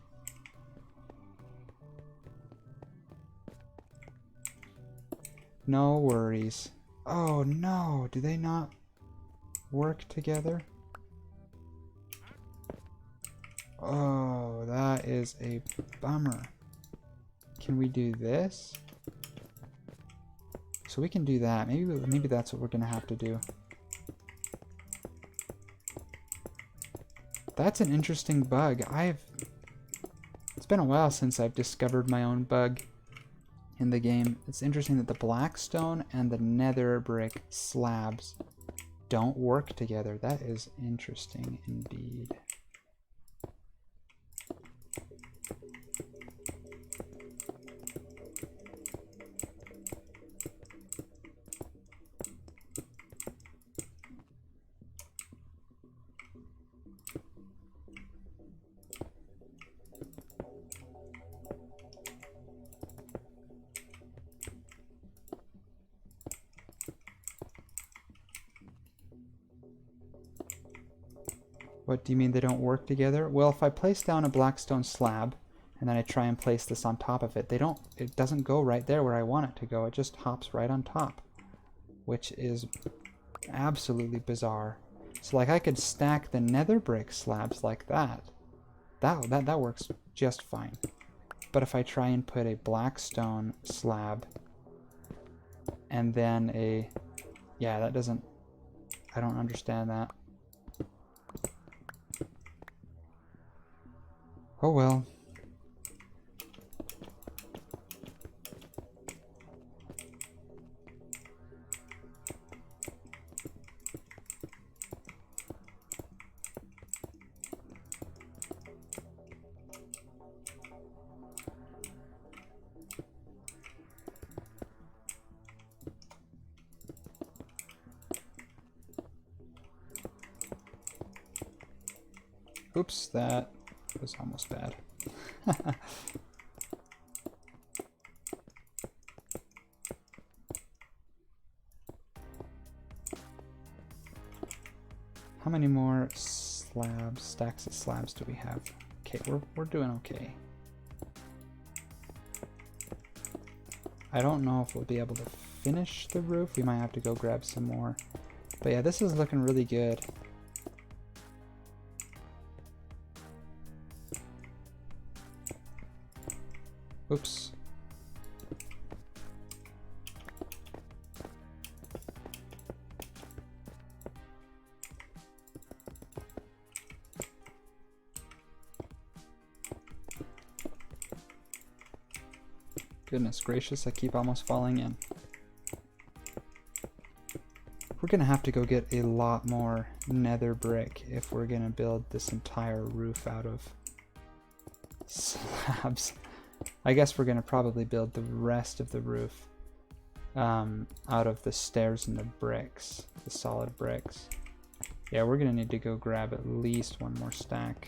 No worries. Oh no, do they not work together? Oh, that is a bummer. Can we do this? So we can do that. Maybe that's what we're gonna have to do. That's an interesting bug. It's been a while since I've discovered my own bug in the game. It's interesting that the blackstone and the nether brick slabs don't work together. That is interesting indeed. What do you mean they don't work together? Well, if I place down a blackstone slab and then I try and place this on top of it, it doesn't go right there where I want it to go. It just hops right on top, which is absolutely bizarre. So like I could stack the nether brick slabs like that. That works just fine. But if I try and put a blackstone slab and then yeah, that doesn't, I don't understand that. Oh well. Oops, that was almost bad. How many more stacks of slabs do we have? Okay, we're doing okay. I don't know if we'll be able to finish the roof. We might have to go grab some more. But yeah, this is looking really good. Oops. Goodness gracious, I keep almost falling in. We're gonna have to go get a lot more nether brick if we're gonna build this entire roof out of slabs. I guess we're gonna probably build the rest of the roof out of the stairs and the bricks, the solid bricks. Yeah, we're gonna need to go grab at least one more stack.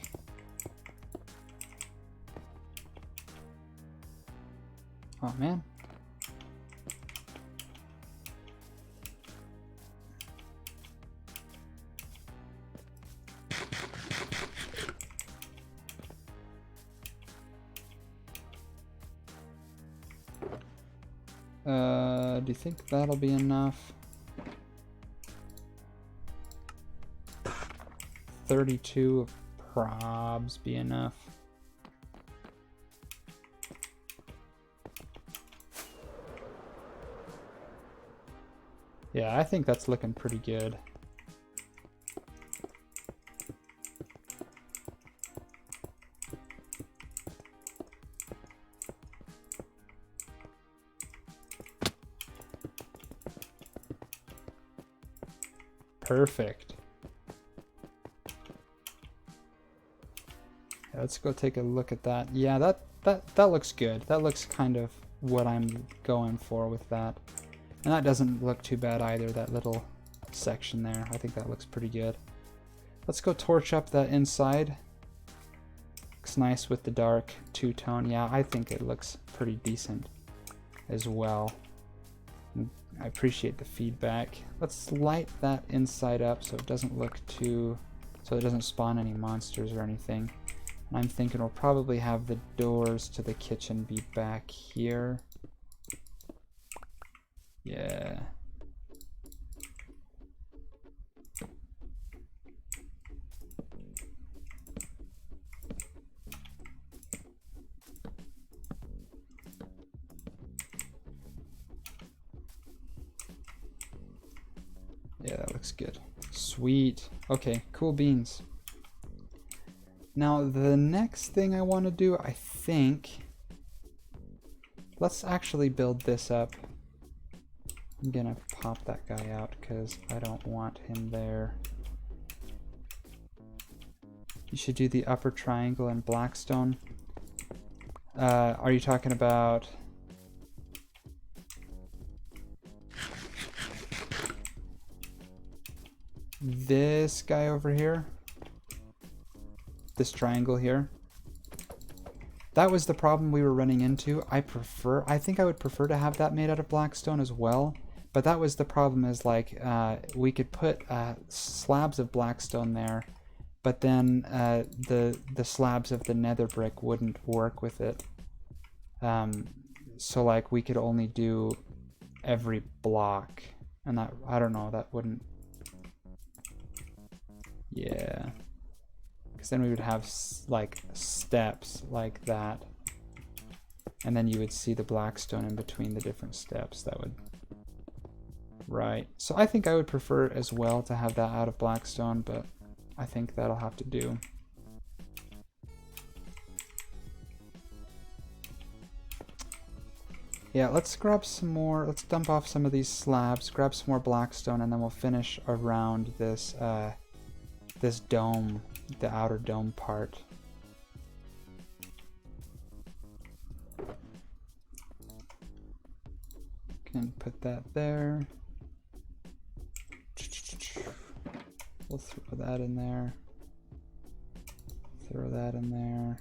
Oh man. Do you think that'll be enough? 32 of probs be enough. Yeah, I think that's looking pretty good. Perfect. Yeah, let's go take a look at that. Yeah, that looks good. That looks kind of what I'm going for with that. And that doesn't look too bad either, that little section there. I think that looks pretty good. Let's go torch up that inside. Looks nice with the dark two-tone. Yeah, I think it looks pretty decent as well. I appreciate the feedback. Let's light that inside up so it doesn't look too... so it doesn't spawn any monsters or anything. And I'm thinking we'll probably have the doors to the kitchen be back here. Yeah. Yeah, that looks good. Sweet. Okay, cool beans. Now, the next thing I want to do, I think... let's actually build this up. I'm gonna pop that guy out because I don't want him there. You should do the upper triangle in Blackstone. Are you talking about... this guy over here? This triangle here? That was the problem we were running into. I think I would prefer to have that made out of Blackstone as well. But that was the problem, is like we could put slabs of Blackstone there, but then the slabs of the nether brick wouldn't work with it. So like we could only do every block, and that, I don't know, that wouldn't... yeah. Because then we would have like steps like that, and then you would see the Blackstone in between the different steps. That would... right. So I think I would prefer as well to have that out of Blackstone, but I think that'll have to do. Yeah, let's grab some more. Let's dump off some of these slabs, grab some more Blackstone, and then we'll finish around this this dome, the outer dome part. Can put that there. We'll throw that in there. Throw that in there.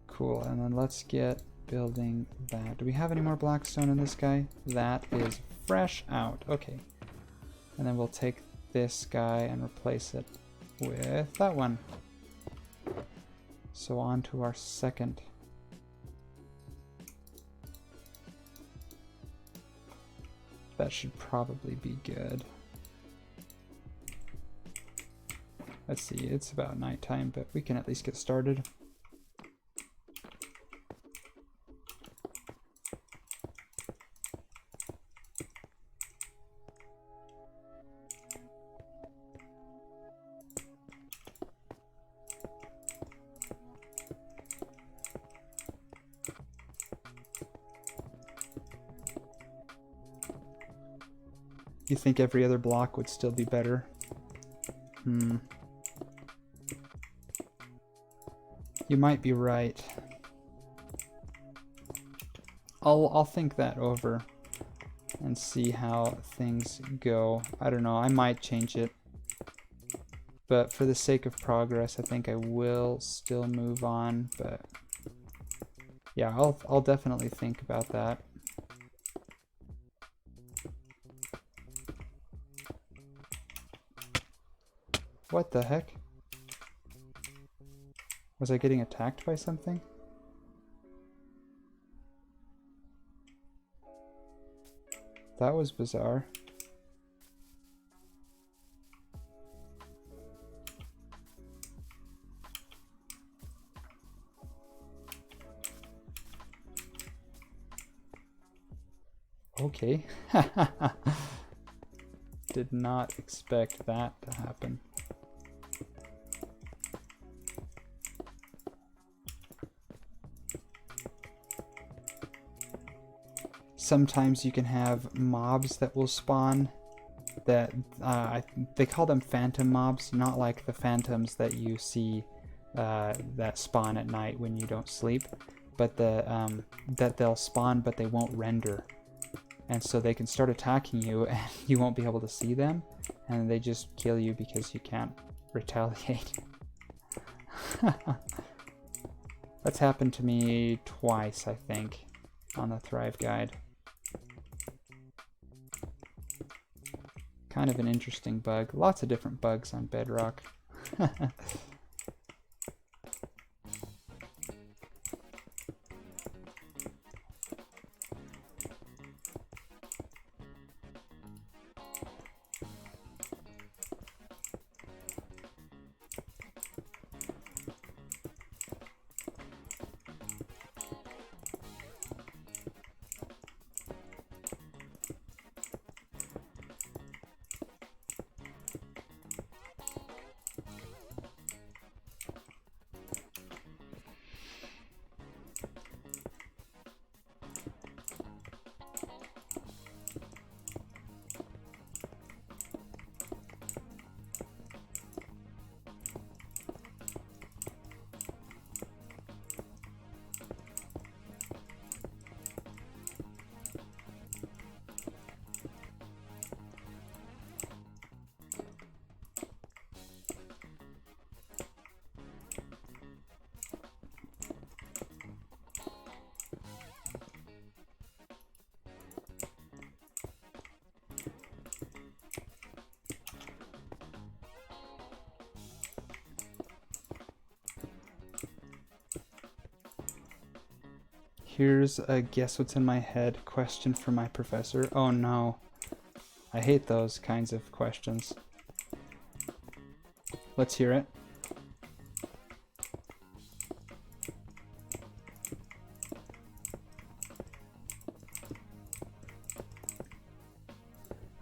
Cool, and then let's get building that. Do we have any more Blackstone in this guy? That is fresh out. Okay. And then we'll take this guy and replace it with that one. So on to our second. That should probably be good. Let's see, it's about nighttime, but we can at least get started. You think every other block would still be better? You might be right. I'll think that over and see how things go. I don't know, I might change it. But for the sake of progress, I think I will still move on, but yeah, I'll definitely think about that. What the heck? Was I getting attacked by something? That was bizarre. Okay. Did not expect that to happen. Sometimes you can have mobs that will spawn that they call them phantom mobs, not like the phantoms that you see that spawn at night when you don't sleep, but that they'll spawn but they won't render, and so they can start attacking you and you won't be able to see them, and they just kill you because you can't retaliate. That's happened to me twice, I think, on the Thrive guide. Kind of an interesting bug. Lots of different bugs on Bedrock. Here's a guess what's in my head question for my professor. Oh no. I hate those kinds of questions. Let's hear it.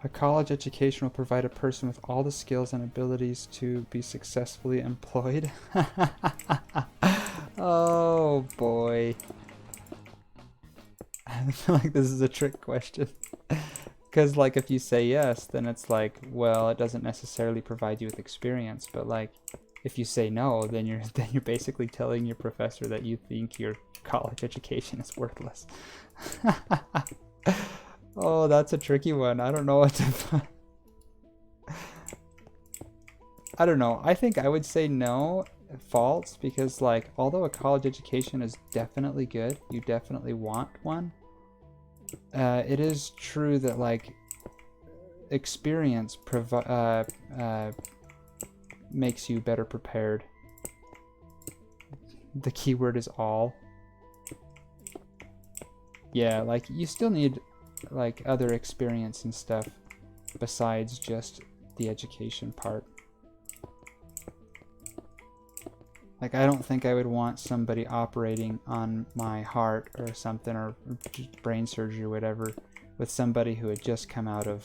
A college education will provide a person with all the skills and abilities to be successfully employed. Oh boy. I feel like this is a trick question. Because like if you say yes, then it's like, well, it doesn't necessarily provide you with experience. But like if you say no, then you're basically telling your professor that you think your college education is worthless. Oh, that's a tricky one. I don't know what to I don't know. I think I would say no, false, because like although a college education is definitely good, you definitely want one. It is true that like experience makes you better prepared. The keyword is all. Yeah, like you still need like other experience and stuff besides just the education part. Like I don't think I would want somebody operating on my heart or something, or just brain surgery or whatever, with somebody who had just come out of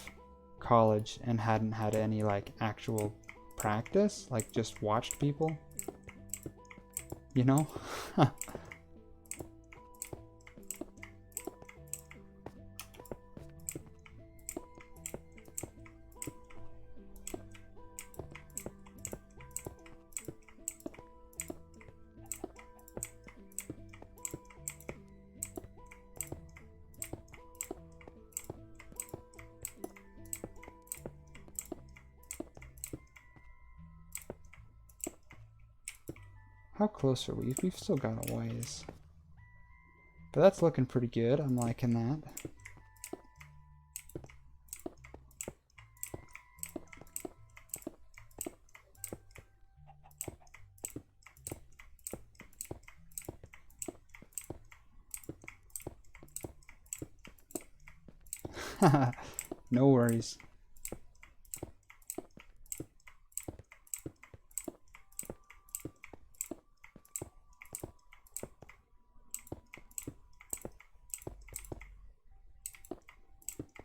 college and hadn't had any like actual practice, like just watched people, you know? How close are we? We've still got a ways. But that's looking pretty good. I'm liking that. No worries.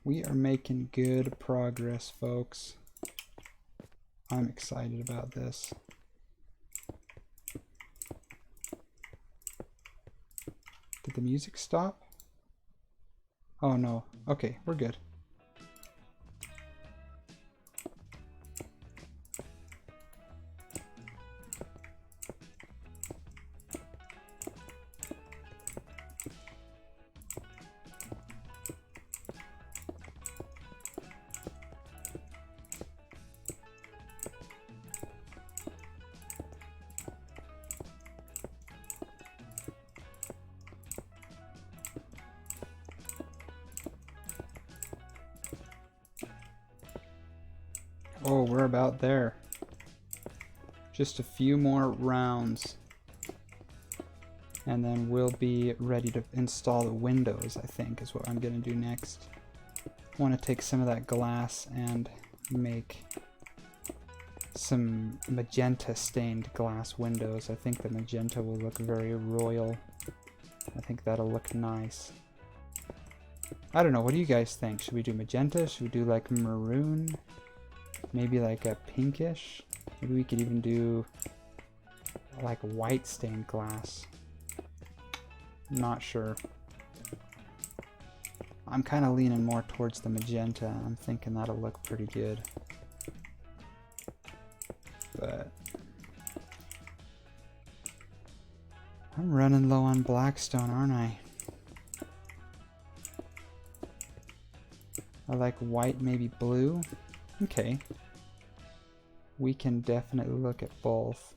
We are making good progress, folks. I'm excited about this. Did the music stop? Oh no. Okay, we're good. Oh, we're about there. Just a few more rounds. And then we'll be ready to install the windows, I think, is what I'm going to do next. I want to take some of that glass and make some magenta stained glass windows. I think the magenta will look very royal. I think that'll look nice. I don't know, what do you guys think? Should we do magenta? Should we do like maroon? Maybe like a pinkish? Maybe we could even do like white stained glass. Not sure. I'm kind of leaning more towards the magenta. I'm thinking that'll look pretty good. But I'm running low on blackstone, aren't I? I like white, maybe blue. Okay. We can definitely look at both.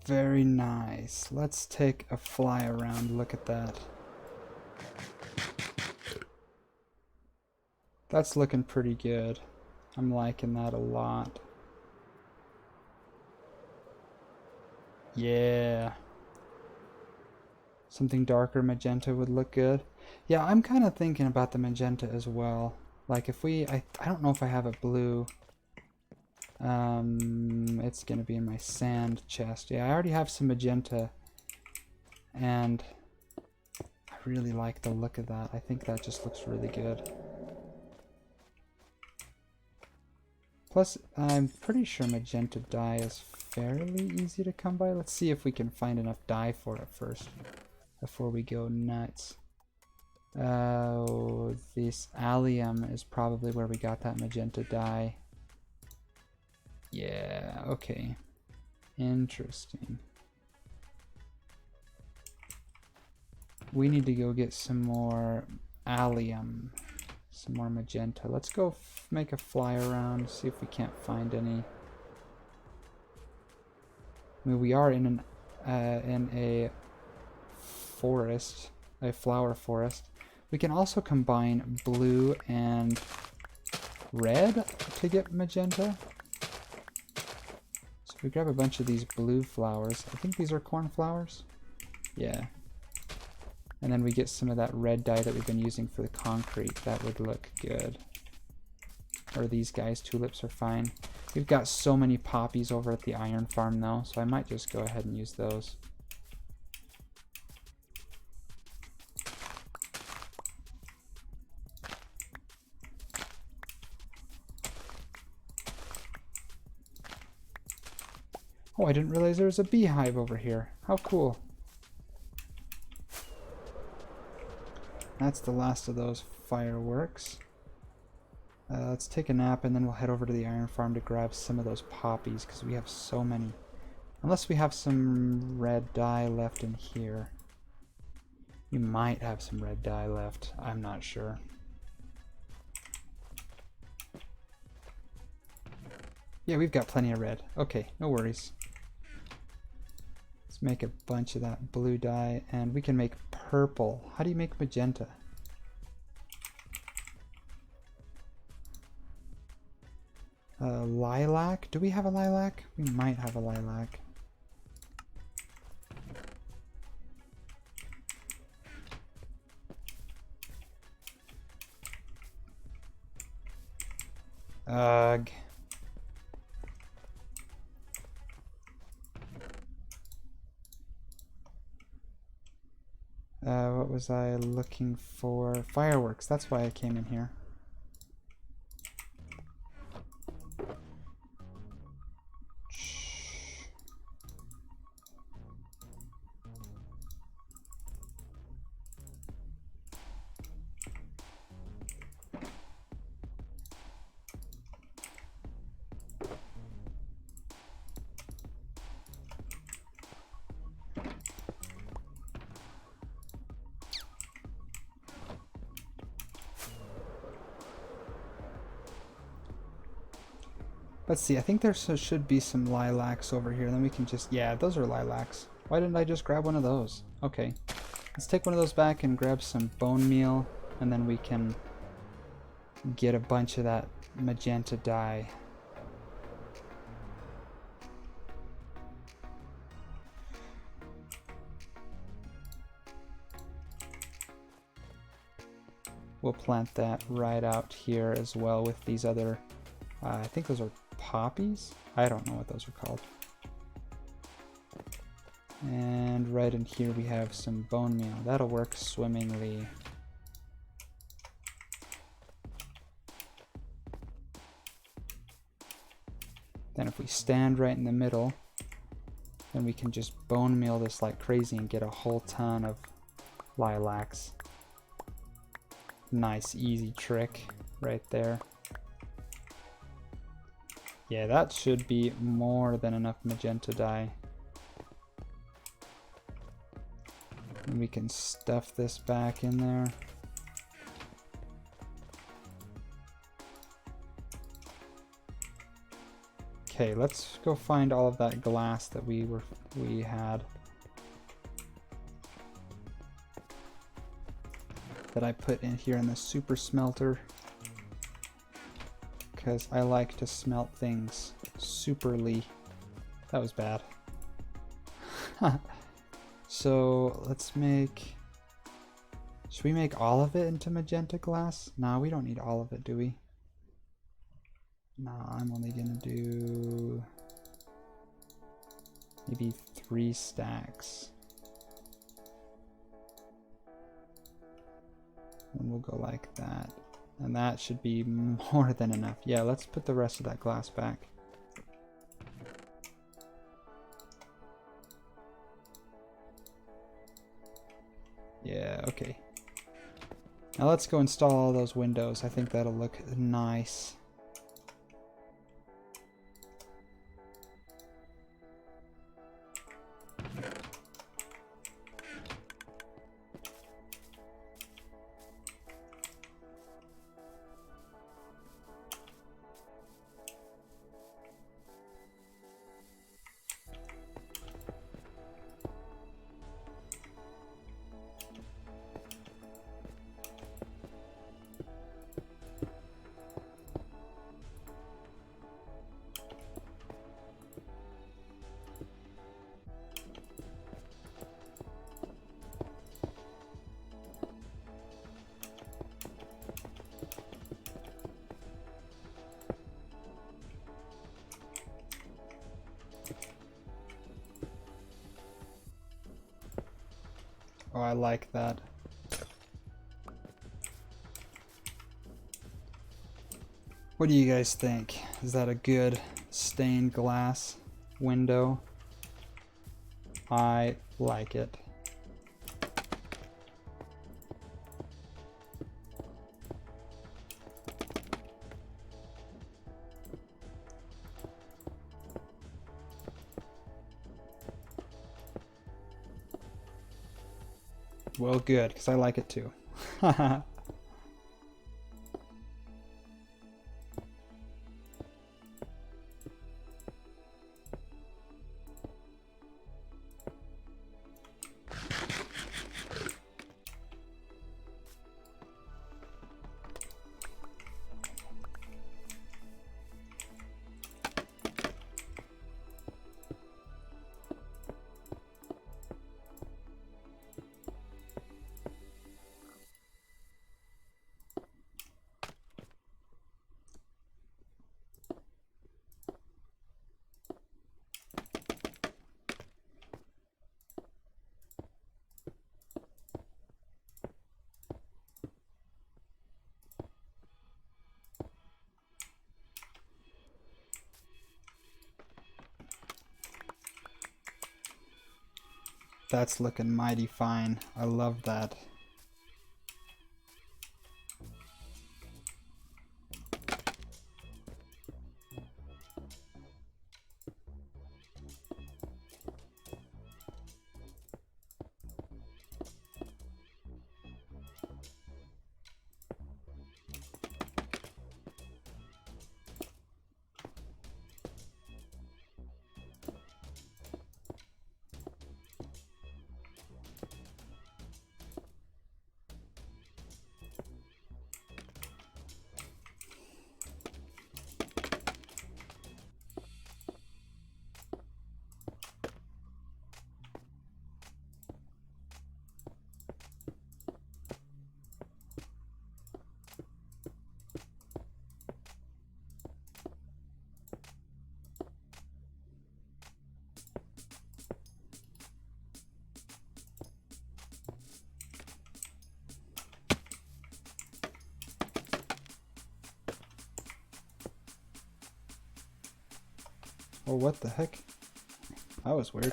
Very nice. Let's take a fly around. Look at that. That's looking pretty good. I'm liking that a lot. Yeah. Something darker magenta would look good. Yeah, I'm kind of thinking about the magenta as well. Like if we, I don't know if I have a blue. It's gonna be in my sand chest. Yeah, I already have some magenta, and I really like the look of that. I think that just looks really good. Plus, I'm pretty sure magenta dye is fairly easy to come by. Let's see if we can find enough dye for it first before we go nuts. This allium is probably where we got that magenta dye. Yeah, okay. Interesting. We need to go get some more allium, some more magenta. Let's go make a fly around, see if we can't find any. I mean, we are in a forest, a flower forest. We can also combine blue and red to get magenta. So if we grab a bunch of these blue flowers, I think these are cornflowers. Yeah. And then we get some of that red dye that we've been using for the concrete. That would look good. Or these guys, tulips are fine. We've got so many poppies over at the iron farm though, so I might just go ahead and use those. Oh, I didn't realize there was a beehive over here. How cool. That's the last of those fireworks. Let's take a nap and then we'll head over to the iron farm to grab some of those poppies because we have so many. Unless we have some red dye left in here. We might have some red dye left. I'm not sure. Yeah, we've got plenty of red. Okay, no worries. Let's make a bunch of that blue dye and we can make purple. How do you make magenta? Lilac? Do we have a lilac? We might have a lilac. Ugh. What was I looking for? Fireworks. That's why I came in here. Let's see, I think there should be some lilacs over here. Then we can just, yeah, those are lilacs. Why didn't I just grab one of those? Okay, let's take one of those back and grab some bone meal, and then we can get a bunch of that magenta dye. We'll plant that right out here as well with these other, I think those are poppies? I don't know what those are called. And right in here we have some bone meal. That'll work swimmingly. Then if we stand right in the middle, then we can just bone meal this like crazy and get a whole ton of lilacs. Nice easy trick right there. Yeah, that should be more than enough magenta dye. And we can stuff this back in there. Okay, let's go find all of that glass that we had. That I put in here in the super smelter. Because I like to smelt things superly. That was bad. So let's make... Should we make all of it into magenta glass? No, we don't need all of it, do we? No, I'm only gonna do maybe 3 stacks. And we'll go like that. And that should be more than enough. Yeah, let's put the rest of that glass back. Yeah, okay. Now let's go install all those windows. I think that'll look nice. Oh, I like that. What do you guys think? Is that a good stained glass window? I like it. Well, good, because I like it too. That's looking mighty fine. I love that. Oh, what the heck? That was weird.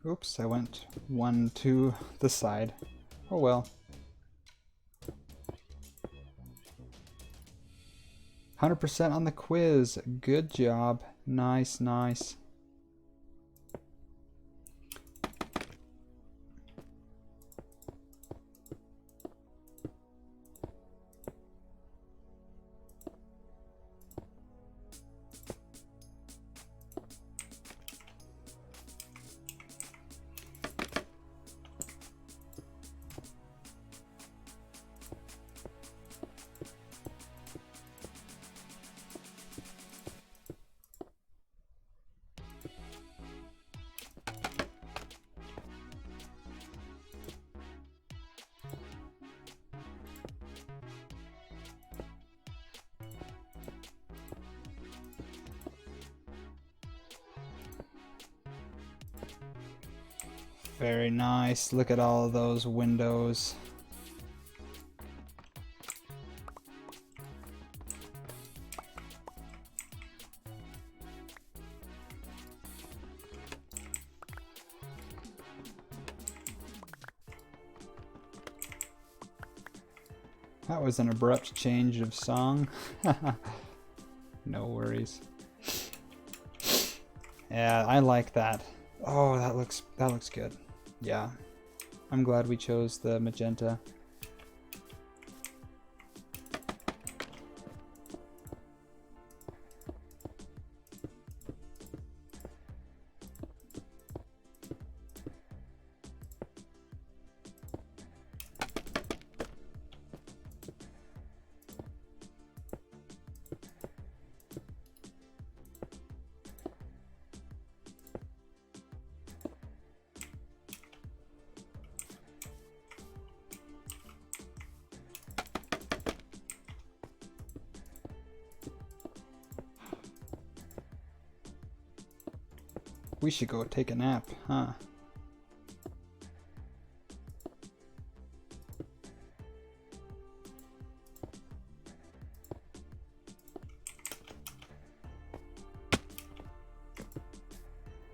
Oops, I went one to the side. Oh well. 100% on the quiz. Good job. Nice, nice. Very nice. Look at all of those windows. That was an abrupt change of song. No worries. Yeah, I like that. Oh, that looks good. Yeah. I'm glad we chose the magenta. We should go take a nap, huh?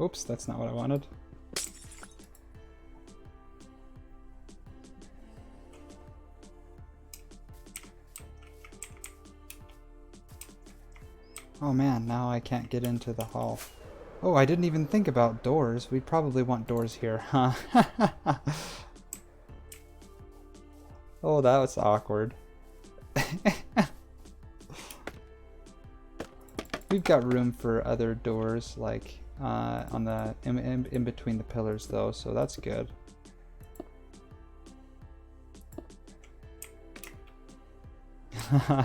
Oops, that's not what I wanted. Oh man, now I can't get into the hall. Oh, I didn't even think about doors. We'd probably want doors here, huh? Oh, that was awkward. We've got room for other doors, like on the in between the pillars, though, so that's good.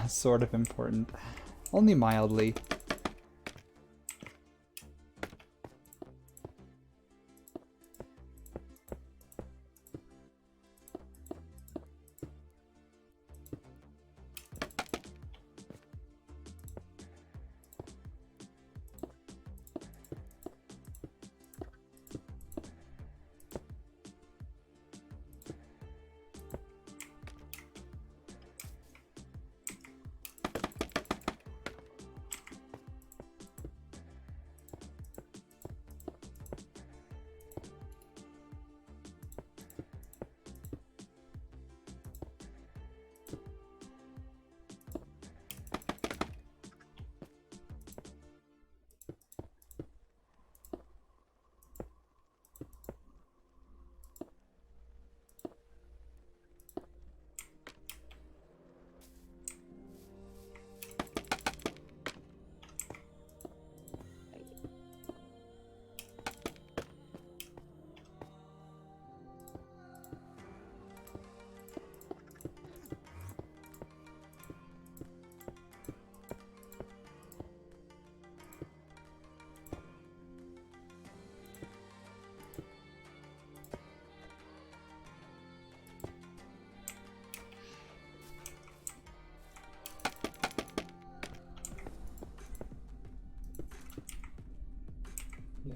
Sort of important, only mildly.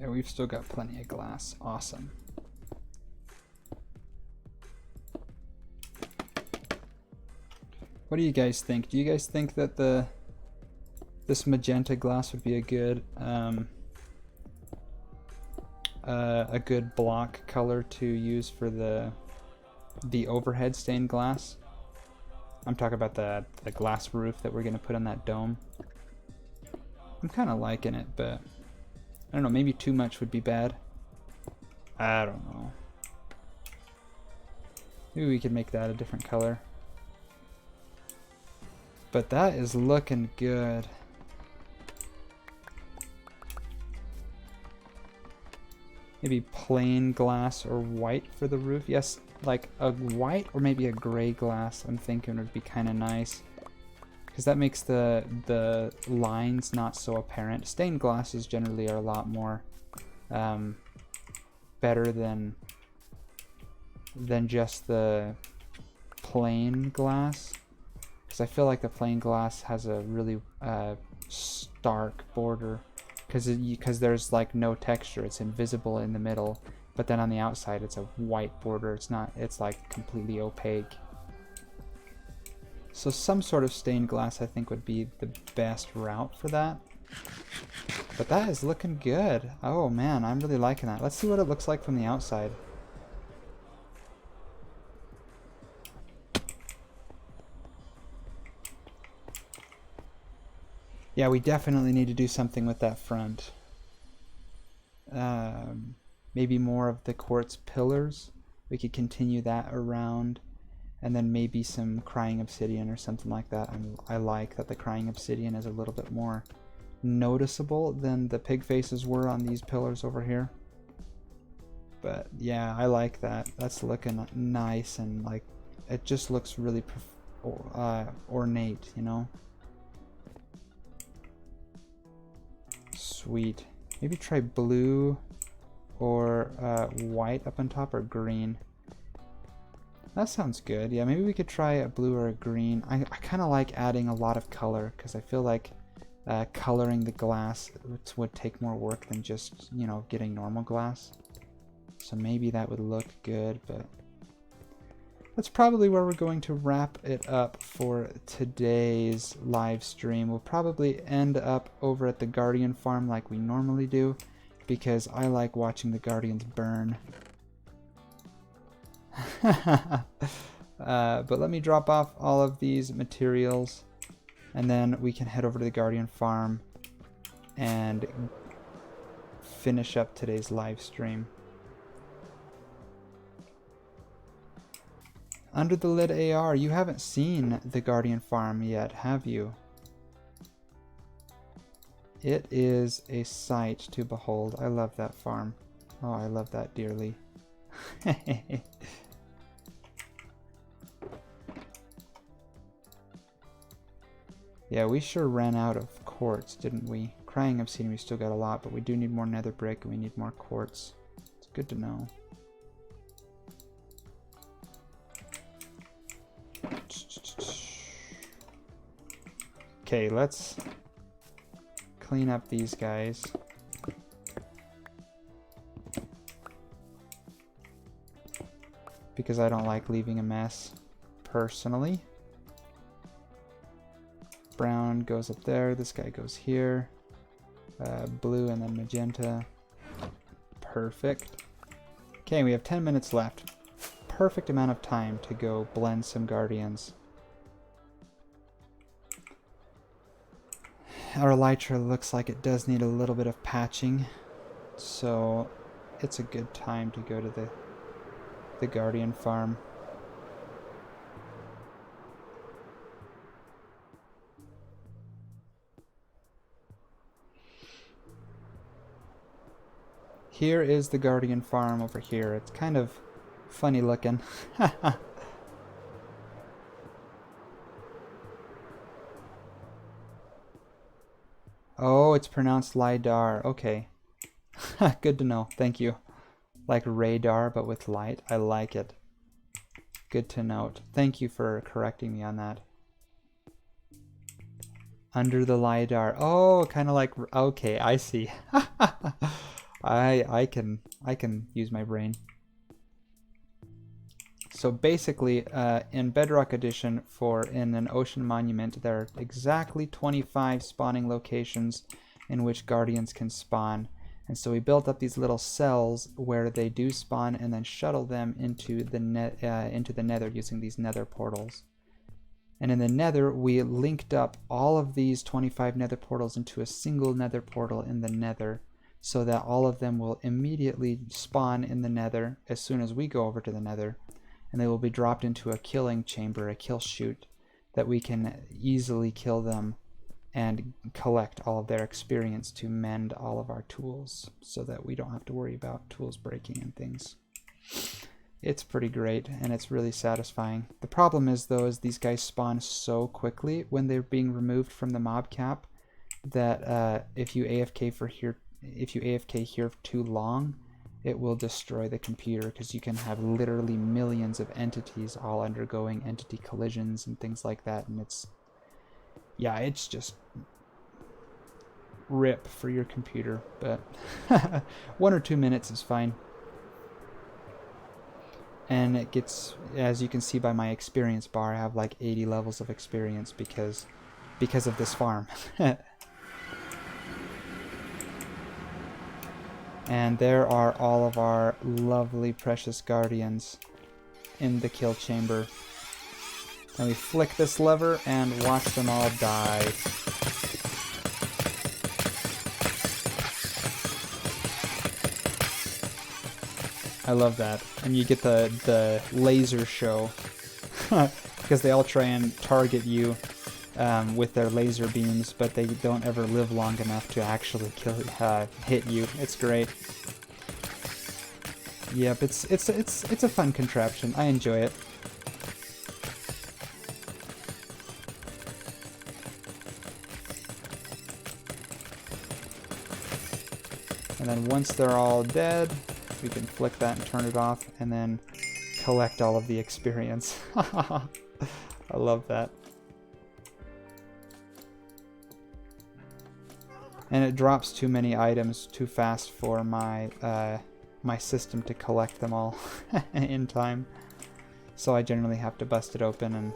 Yeah, we've still got plenty of glass. Awesome. What do you guys think? Do you guys think that this magenta glass would be a good block color to use for the overhead stained glass? I'm talking about the glass roof that we're gonna put on that dome. I'm kind of liking it, but I don't know, maybe too much would be bad. I don't know. Maybe we could make that a different color. But that is looking good. Maybe plain glass or white for the roof. Yes, like a white or maybe a gray glass I'm thinking would be kind of nice. Because that makes the lines not so apparent. Stained glasses generally are a lot more better than just the plain glass. Because I feel like the plain glass has a really stark border. Because there's like no texture. It's invisible in the middle. But then on the outside it's a white border. It's not. It's like completely opaque. So some sort of stained glass I think would be the best route for that. But that is looking good. Oh man, I'm really liking that. Let's see what it looks like from the outside. Yeah, we definitely need to do something with that front. Maybe more of the quartz pillars. We could continue that around. And then maybe some crying obsidian or something like that. I like that the crying obsidian is a little bit more noticeable than the pig faces were on these pillars over here. But yeah, I like that. That's looking nice, and like it just looks really ornate, you know? Sweet. Maybe try blue or white up on top, or green. That sounds good. Yeah, maybe we could try a blue or a green. I kind of like adding a lot of color, because I feel like coloring the glass would take more work than just, you know, getting normal glass. So maybe that would look good, but that's probably where we're going to wrap it up for today's live stream. We'll probably end up over at the Guardian farm like we normally do, because I like watching the Guardians burn. But let me drop off all of these materials, and then we can head over to the Guardian farm and finish up today's live stream. Under the Lid AR, you haven't seen the Guardian farm yet, have you? It is a sight to behold. I love that farm. Oh, I love that dearly. Yeah, we sure ran out of quartz, didn't we? Crying obsidian, we still got a lot, but we do need more nether brick, and we need more quartz. It's good to know. Okay, let's clean up these guys. Because I don't like leaving a mess, personally. Brown goes up there, this guy goes here. Blue and then magenta. Perfect. Okay, we have 10 minutes left. Perfect amount of time to go blend some guardians. Our elytra looks like it does need a little bit of patching, so it's a good time to go to the Guardian farm. Here is the Guardian farm over here. It's kind of funny looking. Oh, it's pronounced LiDAR. Okay. Good to know. Thank you. Like radar, but with light. I like it. Good to note. Thank you for correcting me on that. Under the LiDAR. Oh, kind of like... Okay, I see. I can use my brain. So basically, in Bedrock Edition, in an ocean monument, there are exactly 25 spawning locations in which guardians can spawn. And so we built up these little cells where they do spawn, and then shuttle them into the nether using these nether portals. And in the nether, we linked up all of these 25 nether portals into a single nether portal in the nether, so that all of them will immediately spawn in the nether as soon as we go over to the nether. And they will be dropped into a killing chamber, a kill chute, that we can easily kill them and collect all of their experience to mend all of our tools, so that we don't have to worry about tools breaking and things. It's pretty great, and it's really satisfying. The problem is, though, is these guys spawn so quickly when they're being removed from the mob cap that if you AFK here too long, it will destroy the computer, because you can have literally millions of entities all undergoing entity collisions and things like that, and it's just rip for your computer. But 1 or 2 minutes is fine. And it gets, as you can see by my experience bar, I have like 80 levels of experience because of this farm. And there are all of our lovely precious guardians in the kill chamber. And we flick this lever and watch them all die. I love that. And you get the laser show because they all try and target you with their laser beams, but they don't ever live long enough to actually hit you. It's great. Yep, it's a fun contraption. I enjoy it. And then once they're all dead, we can flick that and turn it off, and then collect all of the experience. I love that. And it drops too many items too fast for my my system to collect them all in time. So I generally have to bust it open and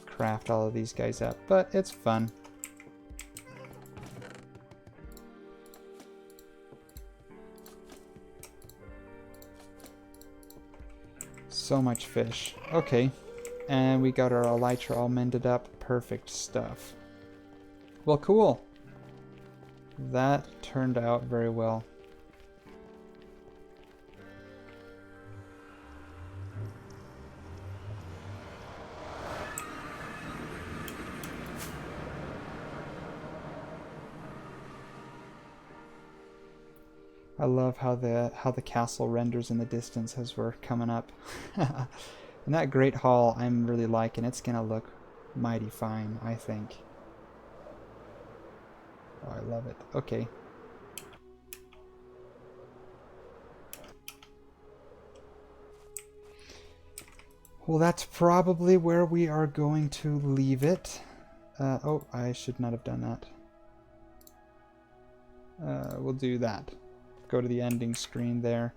craft all of these guys up. But it's fun. So much fish. Okay. And we got our elytra all mended up. Perfect stuff. Well, cool. That turned out very well. I love how the castle renders in the distance as we're coming up. And that Great Hall I'm really liking. It's gonna look mighty fine, I think. Oh, I love it. Okay. Well, that's probably where we are going to leave it. Oh, I should not have done that. We'll do that. Go to the ending screen there.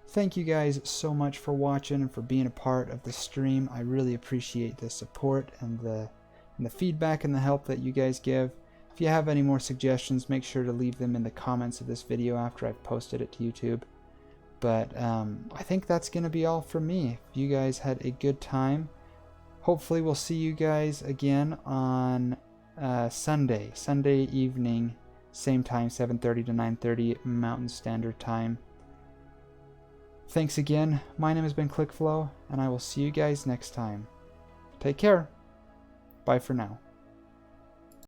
Thank you guys so much for watching and for being a part of the stream. I really appreciate the support and the feedback and the help that you guys give. If you have any more suggestions, make sure to leave them in the comments of this video after I've posted it to YouTube. But I think that's going to be all from me. If you guys had a good time, hopefully we'll see you guys again on Sunday evening, same time, 7:30 to 9:30 Mountain Standard Time. Thanks again. My name has been ClickFlow, and I will see you guys next time. Take care. Bye for now.